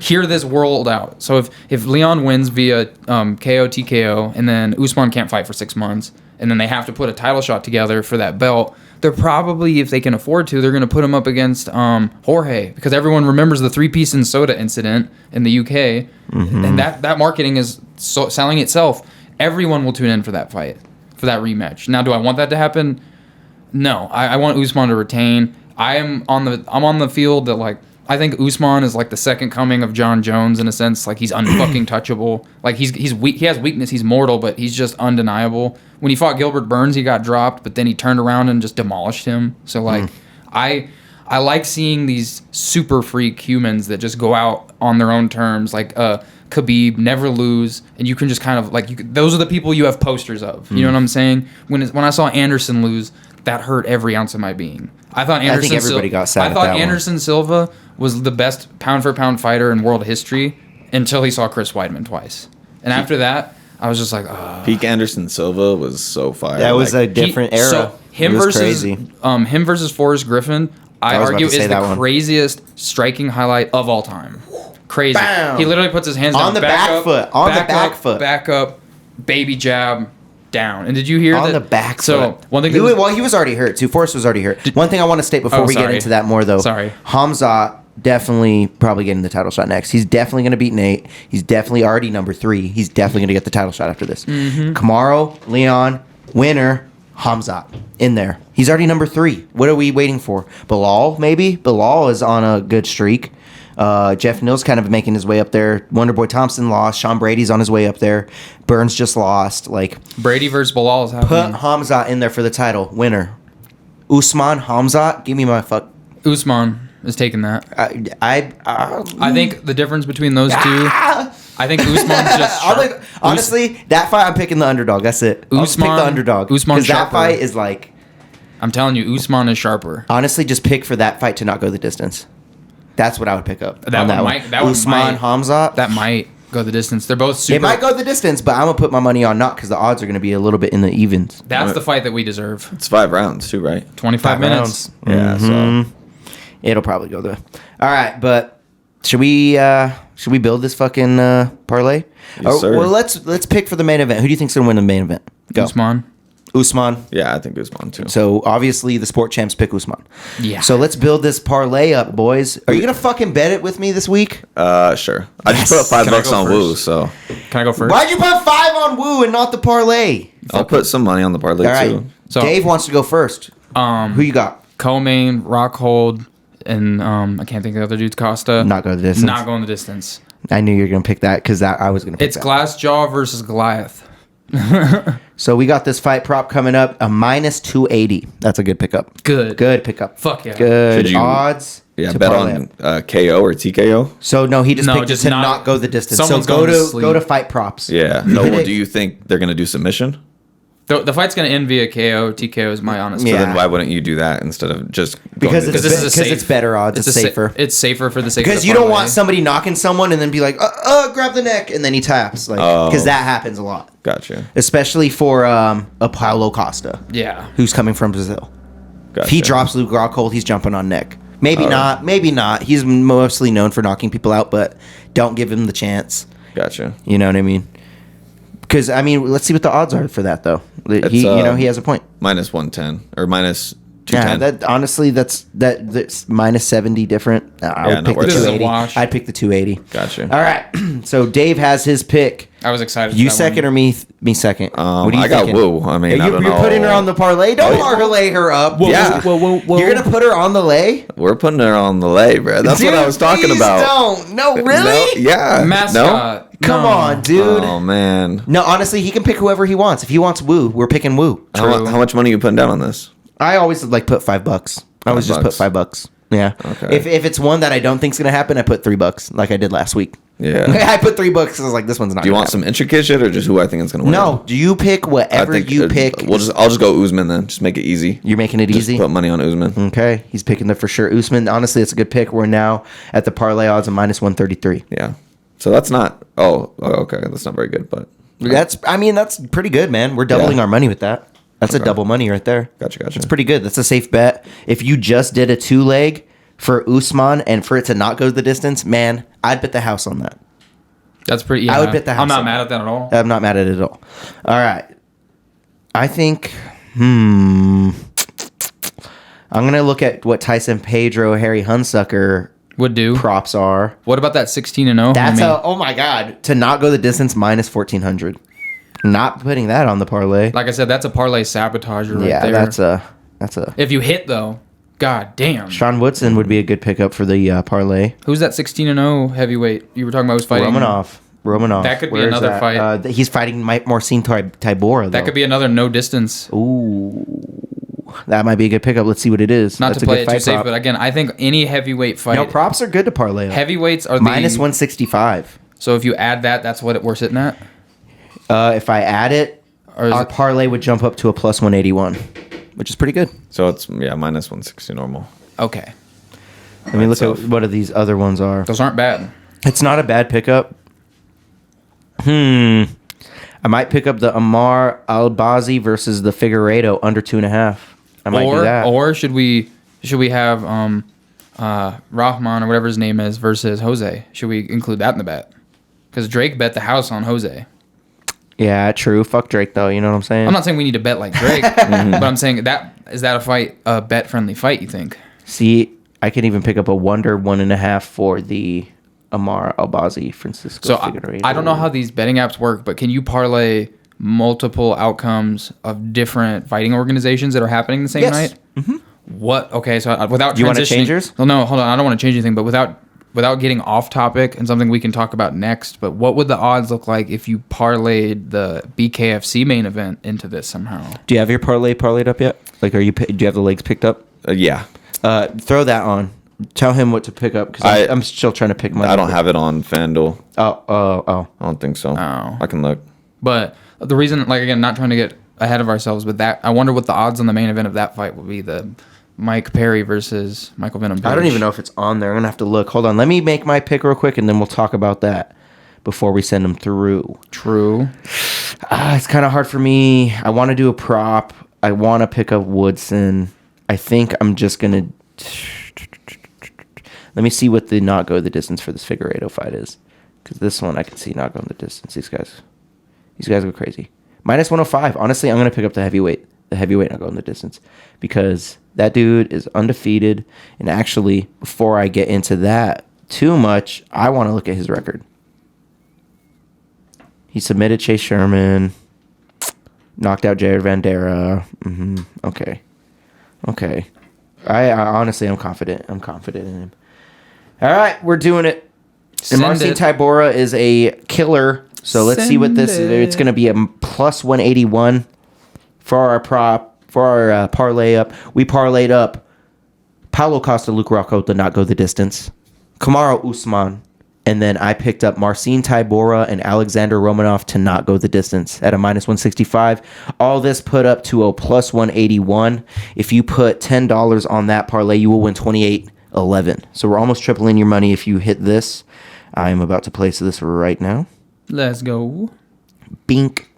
hear this world out. So if Leon wins via KO TKO and then Usman can't fight for 6 months and then they have to put a title shot together for that belt, they're probably, if they can afford to, they're going to put him up against Jorge because everyone remembers the 3-piece and soda incident in the UK, and that marketing is selling itself. Everyone will tune in for that fight, for that rematch. Now, do I want that to happen? No, I want Usman to retain. I'm on the field that like I think Usman is like the second coming of John Jones in a sense. Like he's unfucking touchable. Like he's weak. He has weakness. He's mortal, but he's just undeniable. When he fought Gilbert Burns, he got dropped, but then he turned around and just demolished him. So like I like seeing these super freak humans that just go out on their own terms. Like Khabib, never lose, and you can just kind of like those are the people you have posters of. You know what I'm saying? When I saw Anderson lose, that hurt every ounce of my being. I think everybody got sad. I thought Anderson Silva was the best pound for pound fighter in world history until he saw Chris Weidman twice, and after that, I was just like, peak Anderson Silva was so fire. That was a different era. So him versus Forrest Griffin, I argue is the craziest striking highlight of all time. Crazy. Bam! He literally puts his hands down on the back foot. On the back foot. Back up, baby jab. Down. And did you hear on that? On the back so foot. One thing he was already hurt too. Forrest was already hurt. One thing I want to state before we get into that more though. Hamzat definitely probably getting the title shot next. He's definitely going to beat Nate. He's definitely already number 3. He's definitely going to get the title shot after this. Kamaru, Leon, winner, Hamzat in there. He's already number 3. What are we waiting for? Bilal, maybe? Bilal is on a good streak. Jeff Neal's kind of making his way up there. Wonderboy Thompson lost. Sean Brady's on his way up there. Burns just lost. Like, Brady versus Bilal is happening. put Hamzat in there for the title. Winner. Usman, Hamzat. Give me my fuck. Usman is taking that. I think the difference between those two, I think Usman's just honestly, that fight I'm picking the underdog. That's it. I'll just pick the underdog. Usman's because that sharper. fight is like, I'm telling you, Usman is sharper. honestly, just pick for that fight to not go the distance. That's what I would pick up. That on one might- that one Usman, might. Hamzat. That might go the distance. They're both super. It might go the distance, but I'm gonna put my money on not because the odds are gonna be a little bit in the evens. That's the fight that we deserve. It's 5 rounds too, right? 25 minutes. Yeah. Mhm. It'll probably go there. All right, but should we build this fucking parlay? Yes, sir. Well, let's pick for the main event. Who do you think's gonna win the main event? Go. Usman. Usman. Yeah, I think Usman too. So obviously the sport champs pick Usman. Yeah. So let's build this parlay up, boys. Are you gonna fucking bet it with me this week? Sure. I just put up Can I $5 go on first? Woo, so Can I go first? Why'd you put 5 on Woo and not the parlay? I'll put some money on the parlay All right. too. So- Dave wants to go first. Who you got? Co-main, Rockhold, and I can't think of the other dudes. Costa. Not go the distance. Not going the distance. I knew you were gonna pick that because I was gonna pick It's that. Glassjaw versus Goliath. So we got this fight prop coming up, a minus 280. That's a good pickup. Good. Good pickup. Fuck yeah. Good Should you- odds. Yeah, to bet parlay on up. KO or TKO. So no, he just No, picked just it to not- not go the distance. So someone's go going to to sleep. go to fight props. Yeah. No. Well, do you think they're gonna do submission? The fight's going to end via KO. TKO is my honest Yeah. So opinion. then why wouldn't you do that instead of just going Because to it's the Because this is a because safe. it's better odds. It's a sa- safer. It's safer for the sake of Because the you don't parlay. want somebody knocking someone and then be like, grab the neck, and then he taps. Like, Oh. because that happens a lot, Gotcha. especially for a Paulo Costa, Yeah. who's coming from Brazil. Gotcha. If he drops Luke Rockhold, he's jumping on neck. Maybe Oh. not. Maybe not. He's mostly known for knocking people out, but don't give him the chance. Gotcha. You know what I mean? Because I mean, let's see what the odds are for that, though. It's, He has a point. Minus 110 or minus Yeah, 210. that honestly, that's minus 70 different. I would not pick the worth it. This is a 280. wash. I'd pick the 280. Gotcha. All right. So Dave has his pick. I was excited. You for that second one. or me second? What are you I got thinking? Woo. I mean, I You're don't know. putting her on the parlay. Don't Oh, yeah. parlay her up. Yeah. Whoa. You're gonna put her on the lay. We're putting her on the lay, bro. That's what I Dude, was talking please about. Don't. No, really? No, yeah. Mascot. Come No. on, dude. No? Oh man. No, honestly, he can pick whoever he wants. If he wants Woo, we're picking Woo. How much money are you putting down on this? I always like put $5. I always just put $5. $5. Yeah. Okay. If it's one that I don't think's gonna happen, I put $3 like I did last week. Yeah. I put $3 because I was like, this one's not. Do you gonna want happen. some intricate shit or just who I think is gonna win? No. Do you pick whatever you pick? I'll just go Usman then. Just make it easy. You're making it Just easy. put money on Usman. Okay, he's picking the for sure Usman. Honestly, it's a good pick. We're now at the parlay odds of minus 133. Yeah. So that's not. Oh, okay. That's not very good, but That's pretty good, man. We're doubling Yeah. our money with that. That's a Okay. double money right there. Gotcha. It's pretty good. That's a safe bet. If you just did a 2-leg for Usman and for it to not go the distance, man, I'd bet the house on that. That's pretty. Yeah. I would bet the house I'm not on mad at that at all. I'm not mad at it at all. All right. I think, I'm going to look at what Tyson Pedro, Harry Hunsucker Would do. props are. What about that 16-0? That's homie? oh my God. To not go the distance, minus 1,400. Not putting that on the parlay. Like I said, that's a parlay sabotager right Yeah, there. that's a. If you hit though, god damn. Sean Woodson would be a good pickup for the parlay. Who's that 16-0 heavyweight you were talking about? Who's fighting? Romanov. That could be Where is another that? fight. He's fighting Mike Morcine Tybura. That could be another no distance. Ooh, that might be a good pickup. Let's see what it is. Not That's to a play good it too fight safe, prop. but again, I think any heavyweight fight. No, props are good to parlay. Up. Heavyweights are Minus the 165. So if you add that, that's what we're sitting at. If I add it, Or is our it- parlay would jump up to a plus 181, which is pretty good. So it's minus 160 normal. Okay, Let me look at what these other ones are. those aren't bad. It's not a bad pickup. I might pick up the Amar Albazi versus the Figueiredo under 2.5. I might do that. Or should we have Rahman or whatever his name is versus Jose? Should we include that in the bet? Because Drake bet the house on Jose. Yeah, true. Fuck Drake though. You know what I'm saying? I'm not saying we need to bet like Drake, but I'm saying is that a bet friendly fight? You think? See, I can even pick up a Wonder 1.5 for the Amar Albazi Francisco So Figueiredo. I don't know how these betting apps work, but can you parlay multiple outcomes of different fighting organizations that are happening the same night? Mm-hmm. What? Okay, so without Do you want to change yours? Well, no, hold on. I don't want to change anything, but without getting off topic and something we can talk about next, but what would the odds look like if you parlayed the BKFC main event into this somehow? Do you have your parlayed up yet? Like, do you have the legs picked up? Yeah. Throw that on. Tell him what to pick up because I'm still trying to pick mine. I don't have it on FanDuel. Oh. I don't think so. Oh. I can look. But the reason, like, again, not trying to get ahead of ourselves, but that I wonder what the odds on the main event of that fight will be. The Mike Perry versus Michael Venom Page. I don't even know if it's on there. I'm gonna have to look. Hold on. Let me make my pick real quick, and then we'll talk about that before we send them through. True. It's kind of hard for me. I want to do a prop. I want to pick up Woodson. I think I'm just gonna. Let me see what the not go the distance for this Figueiredo fight is, because this one I can see not going the distance. These guys go crazy. Minus 105. Honestly, I'm gonna pick up the heavyweight. The heavyweight not going the distance, because that dude is undefeated. And actually, before I get into that too much, I want to look at his record. He submitted Chase Sherman, knocked out Jared Vandera. Okay. I honestly, I'm confident. I'm confident in him. All right, we're doing it. And Marcin Tybura is a killer. So let's see what this is. It's going to be a plus 181 for our prop, for our parlay up. We parlayed up Paulo Costa, Luke Rockhold to not go the distance, Kamaru Usman, and then I picked up Marcin Tybura and Alexander Romanov to not go the distance at a minus 165. All this put up to a plus 181. If you put $10 on that parlay, you will win 28.11. So we're almost tripling your money if you hit this. I am about to place this right now. Let's go. Bink.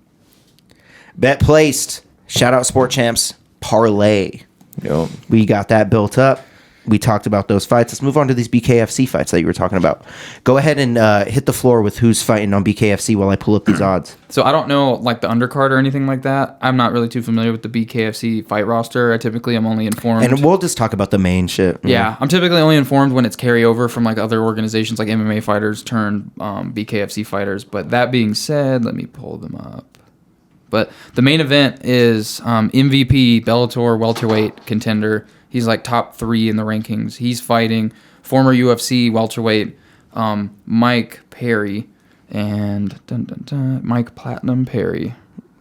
Bet placed. Shout out Sport Champs. Parlay. Yo. We got that built up. We talked about those fights. Let's move on to these BKFC fights that you were talking about. Go ahead and hit the floor with who's fighting on BKFC while I pull up these odds. So I don't know like the undercard or anything like that. I'm not really too familiar with the BKFC fight roster. I typically am only informed. And we'll just talk about the main shit. Yeah, I'm typically only informed when it's carryover from like other organizations like MMA fighters turned BKFC fighters. But that being said, let me pull them up. But the main event is MVP Bellator welterweight contender. He's like top 3 in the rankings. He's fighting former UFC welterweight Mike Perry and Mike Platinum Perry.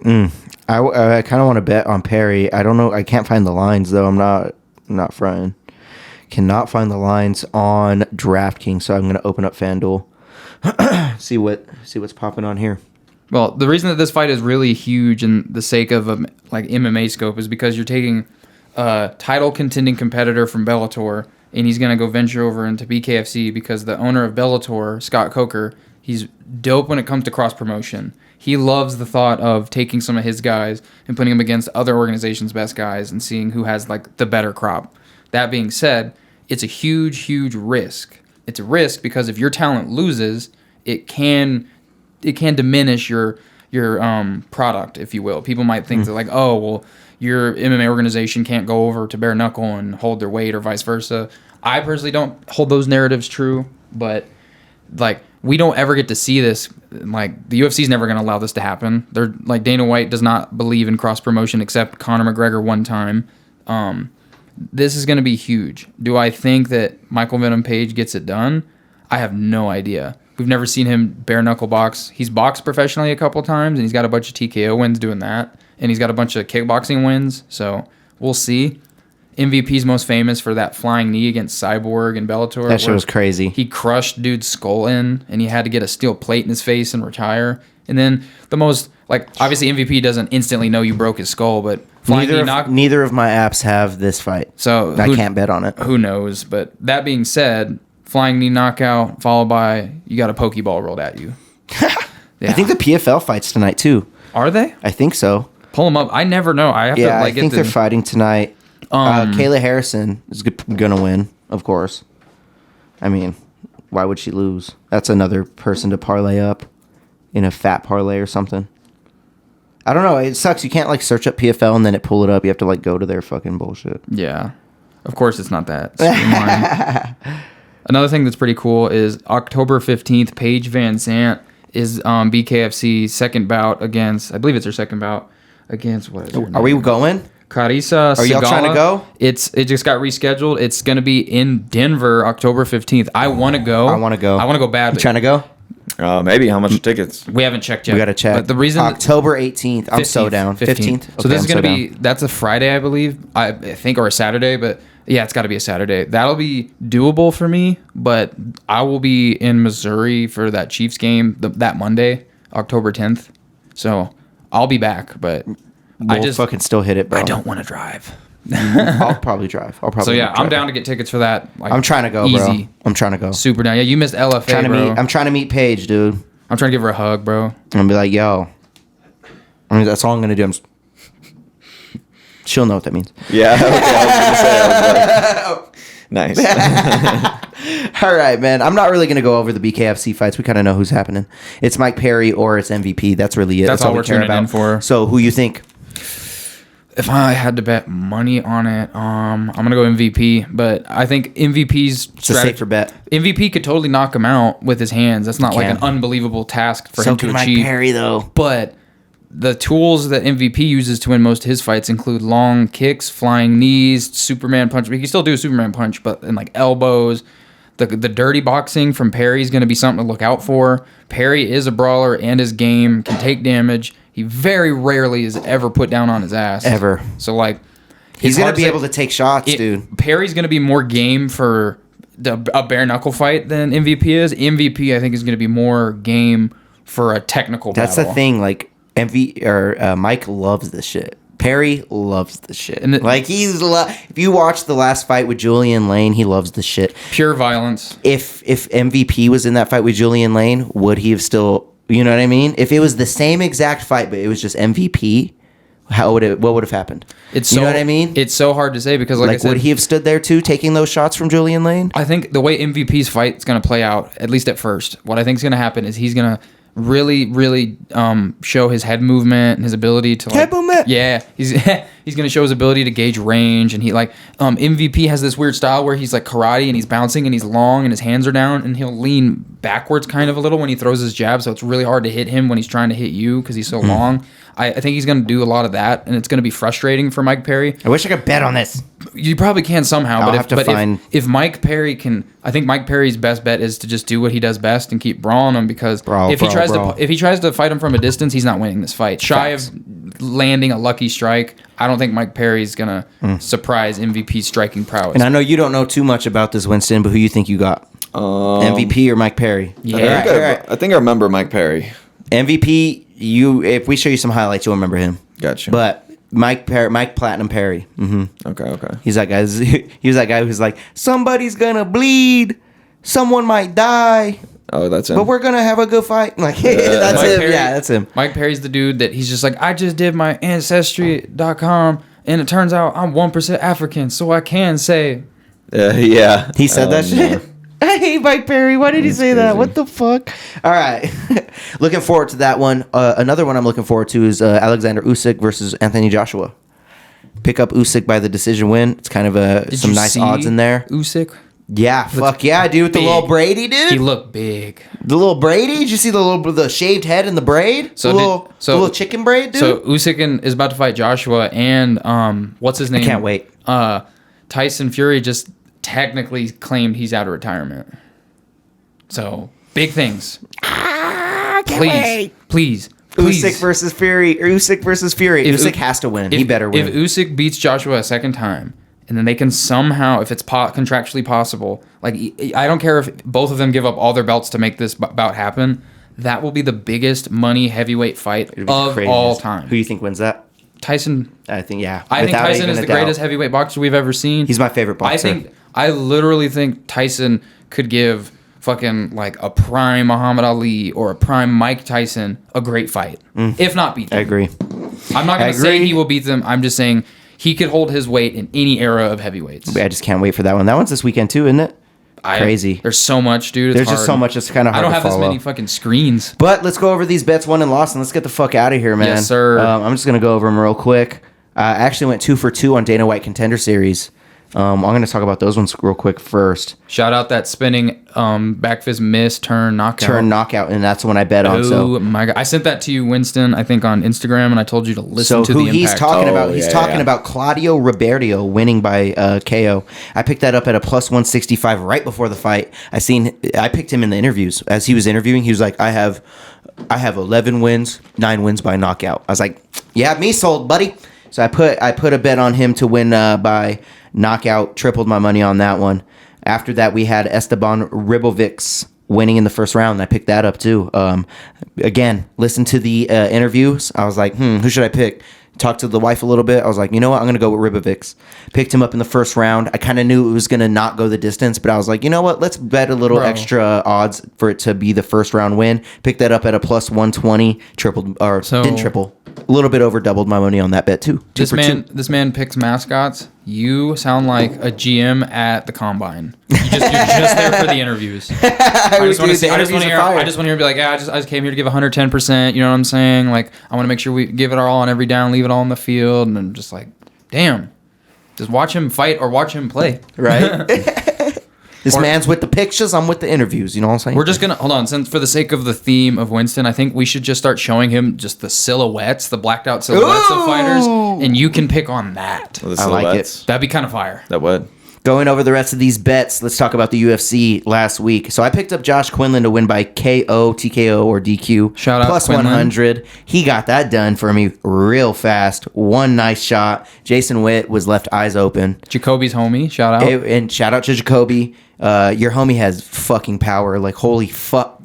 I kind of want to bet on Perry. I don't know. I can't find the lines though. I'm not fronting. Cannot find the lines on DraftKings. So I'm going to open up FanDuel. see what's popping on here. Well, the reason that this fight is really huge in the sake of like MMA scope is because you're taking a title contending competitor from Bellator, and he's going to go venture over into BKFC because the owner of Bellator, Scott Coker, he's dope when it comes to cross promotion. He loves the thought of taking some of his guys and putting them against other organizations' best guys and seeing who has like the better crop. That being said, it's a huge, huge risk. It's a risk because if your talent loses, it can diminish your product, if you will. People might think that like, oh, well, your MMA organization can't go over to bare knuckle and hold their weight or vice versa. I personally don't hold those narratives true, but like we don't ever get to see this. Like the UFC is never going to allow this to happen. They're like Dana White does not believe in cross promotion except Conor McGregor one time. This is going to be huge. Do I think that Michael Venom Page gets it done? I have no idea. We've never seen him bare knuckle box. He's boxed professionally a couple times, and he's got a bunch of TKO wins doing that. And he's got a bunch of kickboxing wins, so we'll see. MVP's most famous for that flying knee against Cyborg and Bellator. That shit was crazy. He crushed dude's skull in, and he had to get a steel plate in his face and retire. And then the most, like, obviously MVP doesn't instantly know you broke his skull, but flying knee knock. Neither of my apps have this fight, so I can't bet on it. Who knows? But that being said, flying knee knockout followed by you got a Pokeball rolled at you. Yeah. I think the PFL fights tonight too. Are they? I think so. Pull them up. I never know. I have to like. I think they're fighting tonight. Kayla Harrison is gonna win, of course. I mean, why would she lose? That's another person to parlay up in a fat parlay or something. I don't know. It sucks. You can't like search up PFL and then it pull it up. You have to like go to their fucking bullshit. Yeah, of course it's not that. Another thing that's pretty cool is October 15th. Paige Van Zandt is BKFC second bout against. I believe it's their second bout against what? Is her Are we name? going? Carissa. Are y'all trying to go? It just got rescheduled. It's gonna be in Denver, October 15th. I want to go. I want to go. I want to go bad. You trying to go? Maybe. How much are tickets? We haven't checked yet. We got to check. But the reason October 18th. I'm so down. 15th. So this is going to be, that's a Friday, I believe, I think, or a Saturday, but yeah, it's got to be a Saturday. That'll be doable for me, but I will be in Missouri for that Chiefs game that Monday, October 10th. So I'll be back, but I We'll just fucking still hit it, bro. I don't want to drive. I'll probably drive. So yeah, I'm down to get tickets for that. Like, I'm trying to go, easy. bro. I'm trying to go. Super down. Yeah, you missed LFA, bro. I'm trying to meet Paige, dude. I'm trying to give her a hug, bro. I'm gonna be like, yo. I mean, that's all I'm gonna do. She'll know what that means. Yeah. Okay, I was gonna say, nice. All right, man. I'm not really gonna go over the BKFC fights. We kind of know who's happening. It's Mike Perry or it's MVP. That's really it. That's all we we're care tuning about. in for. So, who you think? If I had to bet money on it, I'm gonna go MVP. But I think MVP's It's a safer bet. MVP could totally knock him out with his hands. That's not like can. an unbelievable task for So him to can Mike achieve. Perry, though. But the tools that MVP uses to win most of his fights include long kicks, flying knees, Superman punch. He can still do a Superman punch, but in like elbows. The dirty boxing from Perry is going to be something to look out for. Perry is a brawler and his game can take damage. He very rarely is ever put down on his ass. Ever. So, like, He's it's gonna hard be say- able to take shots, dude. Perry's going to be more game for a bare knuckle fight than MVP is. MVP, I think, is going to be more game for a technical That's battle. the thing. Like Mike loves this shit. Perry loves the shit. And Like if you watch the last fight with Julian Lane, he loves the shit. Pure violence. If MVP was in that fight with Julian Lane, would he have still? You know what I mean? If it was the same exact fight, but it was just MVP, what would have happened? You know what I mean? It's so hard to say because, like I said, would he have stood there too, taking those shots from Julian Lane? I think the way MVP's fight is going to play out, at least at first, what I think is going to happen is he's going to really show his head movement and his ability to, like, Head movement? Yeah, he's he's going to show his ability to gauge range, and he MVP has this weird style where he's like karate and he's bouncing and he's long and his hands are down and he'll lean backwards kind of a little when he throws his jab, so it's really hard to hit him when he's trying to hit you because he's so long. I think he's going to do a lot of that, and it's going to be frustrating for Mike Perry. I wish I could bet on this. You probably can somehow, I'll but have to find- if Mike Perry can, I think Mike Perry's best bet is to just do what he does best and keep brawling him because if he tries to fight him from a distance, he's not winning this fight. Shy of landing a lucky strike, I don't think Mike Perry's gonna surprise MVP's striking prowess. And I know you don't know too much about this, Winston, but who you think you got? MVP or Mike Perry? Yeah. I think I remember Mike Perry. MVP. If we show you some highlights, you'll remember him. Gotcha. But Mike Platinum Perry. Okay. He's that guy. He was that guy who's like, somebody's gonna bleed, someone might die, Oh, that's him. but we're gonna have a good fight. Like that's Mike him. Perry- Yeah, that's him. Mike Perry's the dude that he's just like, I just did my ancestry.com and it turns out I'm 1% African, so I can say. Yeah. He said that shit. No. I hate Mike Perry. Why did he say that? crazy. What the fuck? All right. Looking forward to that one. Another one I'm looking forward to is Alexander Usyk versus Anthony Joshua. Pick up Usyk by the decision win. It's kind of Did some you nice see odds in there. Usyk? Yeah, fuck yeah, dude. With the big. little Brady, dude. He looked big. The little Brady? Did you see the shaved head and the braid? So the little chicken braid, dude? So Usyk is about to fight Joshua and what's his name? can't wait. Tyson Fury just technically claimed he's out of retirement. So big things. Please. Usyk versus Fury. Usyk versus Fury. Usyk has to win. He better win. If Usyk beats Joshua a second time, and then they can somehow, if it's contractually possible, like I don't care if both of them give up all their belts to make this bout happen, that will be the biggest money heavyweight fight It'd be the of craziest. all time. Who do you think wins that? Tyson. I think, yeah. I think Without Tyson even is a the doubt. greatest heavyweight boxer we've ever seen. He's my favorite boxer. I literally think Tyson could give fucking like a prime Muhammad Ali or a prime Mike Tyson a great fight, if not beat them. I agree. I'm not going to say agree. he will beat them. I'm just saying he could hold his weight in any era of heavyweights. I just can't wait for that one. That one's this weekend too, isn't it? Crazy. There's so much, dude. It's There's just hard. so much. It's kind of I hard don't to have this follow. many fucking screens. But let's go over these bets won and lost, and let's get the fuck out of here, man. Yes, sir. I'm just gonna go over them real quick. I actually went 2 for 2 on Dana White Contender Series. I'm going to talk about those ones real quick first. Shout out that spinning back fist miss turn knockout. And that's the one I bet on. Oh my god! I sent that to you, Winston. I think on Instagram, and I told you to listen to the impact. He's talking about? He's talking yeah. about Claudio Ribeiro winning by KO. I picked that up at a plus 165 right before the fight. I picked him in the interviews as he was interviewing. He was like, I have 11 wins, 9 wins by knockout. I was like, you have me sold, buddy. So I put a bet on him to win by knockout, tripled my money on that one. After that, we had Esteban Ribovics winning in the first round. I picked that up too. Again, listen to the interviews. I was like, who should I pick? Talked to the wife a little bit. I was like, you know what? I'm going to go with Ribovics. Picked him up in the first round. I kind of knew it was going to not go the distance, but I was like, you know what? Let's bet a little extra odds for it to be the first round win. Picked that up at a plus 120. Didn't triple. A little bit over doubled my money on that bet too. This man picks mascots. You sound like a GM at the combine. You're just there for the interviews. I just want to hear be like, yeah, I just came here to give 110%. You know what I'm saying? Like, I want to make sure we give it our all on every down, leave it all on the field, and I'm just like, damn, just watch him fight or watch him play, right? This man's with the pictures, I'm with the interviews, you know what I'm saying? We're just going to, hold on, since for the sake of the theme of Winston, I think we should just start showing him just the silhouettes, the blacked out silhouettes of fighters, and you can pick on that. Well, I like it. That'd be kind of fire. That would. Going over the rest of these bets, let's talk about the UFC last week. So I picked up Josh Quinlan to win by KO, TKO, or DQ. Shout out plus Quinlan. 100. He got that done for me real fast. One nice shot. Jason Witt was left eyes open. Jacoby's homie. Shout out. And shout out to Jacoby. Your homie has fucking power. Like, holy fuck.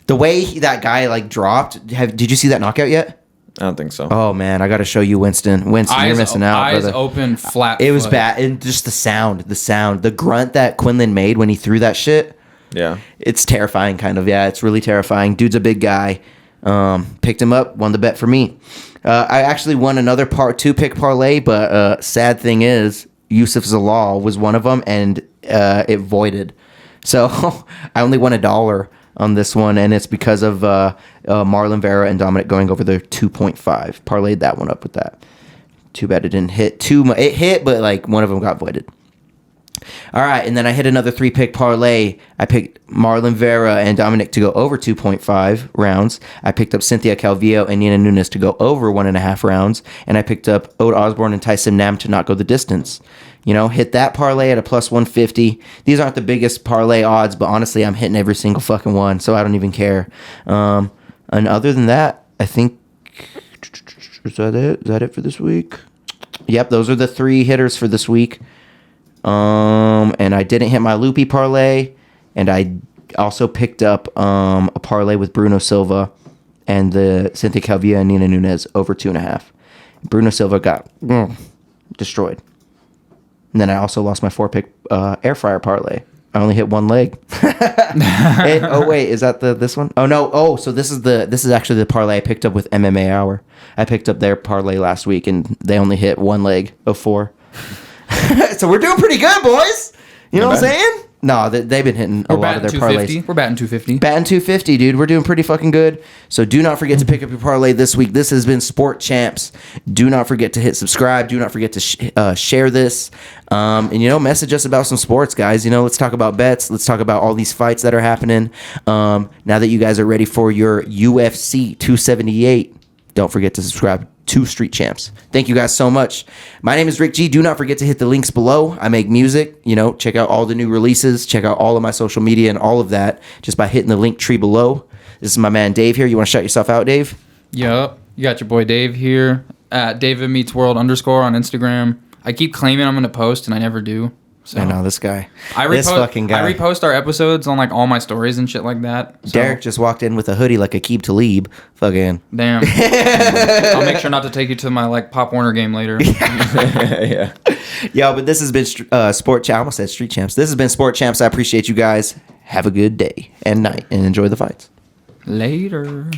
The way that guy, like, dropped. Did you see that knockout yet? I don't think so. Oh, man. I got to show you Winston. Winston, you're missing out, eyes brother. open, flat It was foot. bad. And just the sound. The grunt that Quinlan made when he threw that shit. Yeah. It's terrifying, kind of. Yeah, it's really terrifying. Dude's a big guy. Picked him up, won the bet for me. I actually won another 2-pick parlay, but sad thing is, Yusuf Zalal was one of them, and it voided. So I only won $1 on this one, and it's because of Marlon Vera and Dominic going over their 2.5. Parlayed that one up with that. Too bad it didn't hit too much. It hit, but like one of them got voided. All right, and then I hit another 3-pick parlay. I picked Marlon Vera and Dominic to go over 2.5 rounds. I picked up Cynthia Calvillo and Nina Nunes to go over 1.5 rounds. And I picked up Ode Osborne and Tyson Nam to not go the distance. You know, hit that parlay at a plus 150. These aren't the biggest parlay odds, but honestly, I'm hitting every single fucking one, so I don't even care. And other than that, I think... Is that it? Is that it for this week? Yep, those are the 3 hitters for this week. And I didn't hit my loopy parlay, and I also picked up a parlay with Bruno Silva and the Cynthia Calvillo and Nina Nunes over 2.5. Bruno Silva got destroyed. And then I also lost my 4-pick air fryer parlay. I only hit one leg. Wait, is that this one? Oh no. Oh, so this is actually the parlay I picked up with MMA Hour. I picked up their parlay last week, and they only hit one leg of 4. So we're doing pretty good, boys. You know what I'm saying? No, they've been hitting a lot of their parlays. We're batting 250. Batting 250, dude. We're doing pretty fucking good. So do not forget to pick up your parlay this week. This has been Sport Champs. Do not forget to hit subscribe. Do not forget to share this. And, message us about some sports, guys. Let's talk about bets. Let's talk about all these fights that are happening. Now that you guys are ready for your UFC 278, don't forget to subscribe to Street Champs. Thank you guys so much. My name is Rick G. Do not forget to hit the links below. I make music. Check out all the new releases. Check out all of my social media and all of that just by hitting the link tree below. This is my man Dave here. You want to shout yourself out, Dave? Yup. You got your boy Dave here at DavidMeetsWorld_ on Instagram. I keep claiming I'm going to post and I never do. So I know this guy. This fucking guy. I repost our episodes on all my stories and shit like that. So. Deryk just walked in with a hoodie like Aqib Talib. Fucking. Damn. I'll make sure not to take you to my Pop Warner game later. Yeah. Yo, but this has been Sport Champs. I almost said Street Champs. This has been Sport Champs. I appreciate you guys. Have a good day and night and enjoy the fights. Later.